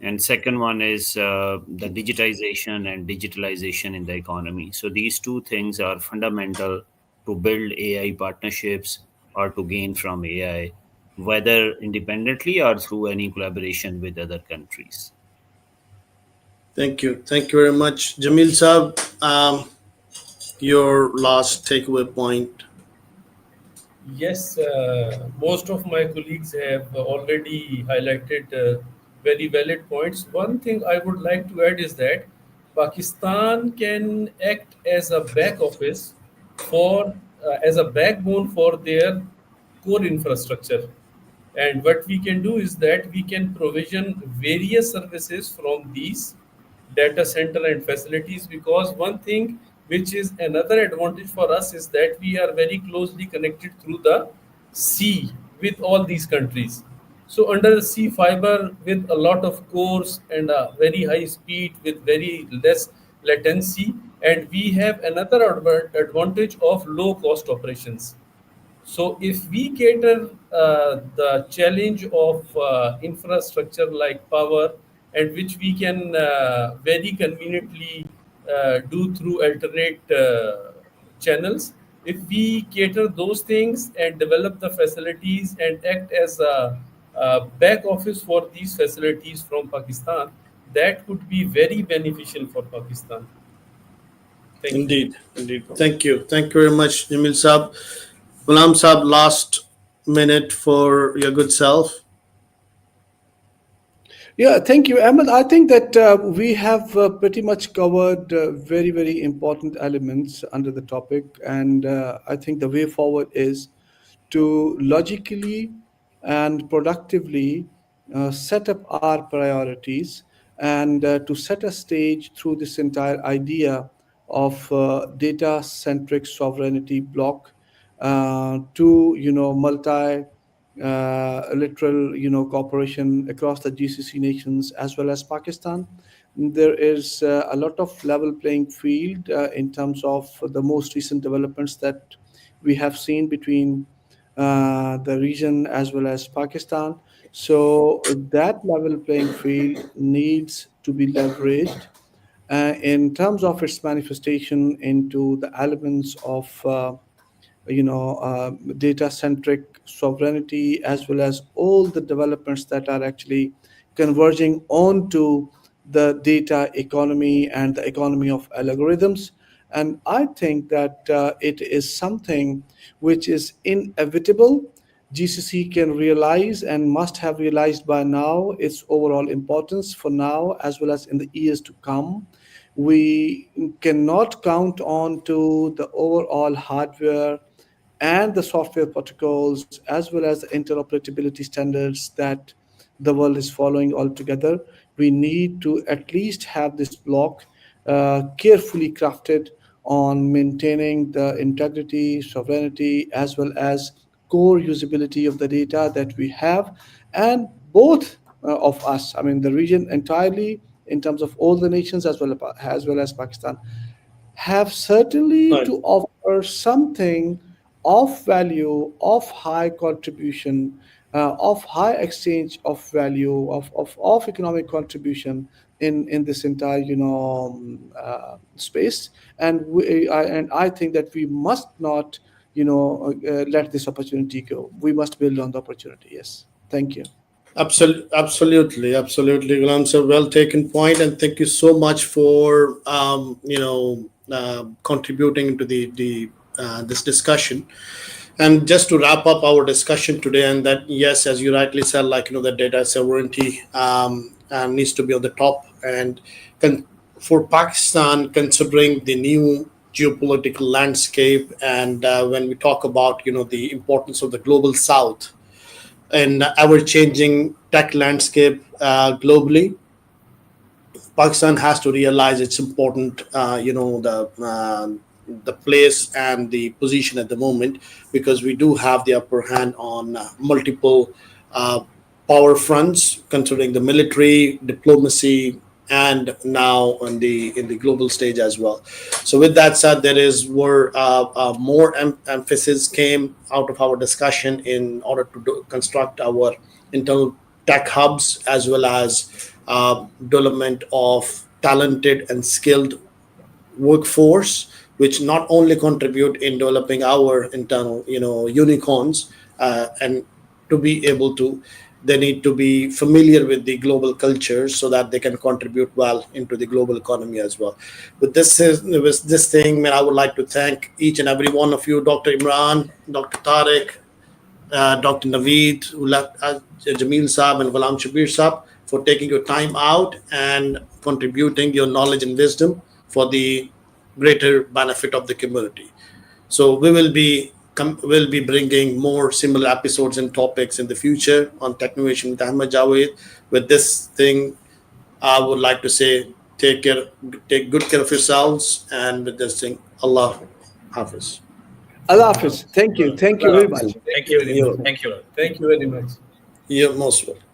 And second one is the digitization and digitalization in the economy. So these two things are fundamental to build AI partnerships or to gain from AI, whether independently or through any collaboration with other countries. Thank you very much, Jamil Saab. Your last takeaway point. Yes, most of my colleagues have already highlighted very valid points. One thing I would like to add is that Pakistan can act as a back office for, as a backbone for their core infrastructure. And what we can do is that we can provision various services from these data center and facilities, because one thing which is another advantage for us is that we are very closely connected through the sea with all these countries. So under the sea fiber with a lot of cores and a very high speed with very less latency, and we have another advantage of low cost operations. So, if we cater the challenge of infrastructure like power, and which we can very conveniently do through alternate channels, if we cater those things and develop the facilities and act as a back office for these facilities from Pakistan, that would be very beneficial for Pakistan. Thank you. Indeed, indeed. Thank you very much, Jamil Saab. Ghulam Saab, last minute for your good self. Yeah, thank you, Ahmed. I think that we have pretty much covered very, very important elements under the topic. And I think the way forward is to logically and productively set up our priorities and to set a stage through this entire idea of data centric sovereignty block to, multi literal, cooperation across the GCC nations as well as Pakistan. There is a lot of level playing field in terms of the most recent developments that we have seen between the region as well as Pakistan. So that level playing field needs to be leveraged in terms of its manifestation into the elements of data centric sovereignty, as well as all the developments that are actually converging onto the data economy and the economy of algorithms. And I think that it is something which is inevitable. GCC can realize and must have realized by now its overall importance for now as well as in the years to come. We cannot count on to the overall hardware and the software protocols as well as the interoperability standards that the world is following altogether. We need to at least have this block carefully crafted on maintaining the integrity, sovereignty, as well as core usability of the data that we have. And both of us, I mean, the region entirely, in terms of all the nations as well as Pakistan, have certainly Right. to offer something of value, of high contribution, of high exchange of value, of economic contribution in this entire space. And I think that we must not let this opportunity go. We must build on the opportunity. Yes. Thank you. Absolutely, Ghulam. So well taken point, and thank you so much for contributing to the this discussion. And just to wrap up our discussion today, and that yes, as you rightly said, the data sovereignty needs to be on the top, and con- for Pakistan, considering the new geopolitical landscape, and when we talk about the importance of the global South and ever-changing tech landscape globally, Pakistan has to realize it's important, the place and the position at the moment, because we do have the upper hand on multiple uh, power fronts, considering the military, diplomacy, and now on the in the global stage as well. So, with that said, there is where more emphasis came out of our discussion in order to construct our internal tech hubs, as well as development of talented and skilled workforce, which not only contribute in developing our internal unicorns, and to be able to, they need to be familiar with the global culture so that they can contribute well into the global economy as well. With this thing, man, I would like to thank each and every one of you, Dr. Imran, Dr. Tariq, Dr. Naveed, Jamil Saab, and Ghulam Shabbir Saab, for taking your time out and contributing your knowledge and wisdom for the greater benefit of the community. So we will be bringing more similar episodes and topics in the future on Technovation with Ahmad Javaid. With this thing, I would like to say, take good care of yourselves, and with this thing, Allah Hafiz. Allah Hafiz. Thank you. Thank you Allah very Hafiz. much. Thank Thank you you. very much. You're, Thank you. Thank you very much. you're most welcome.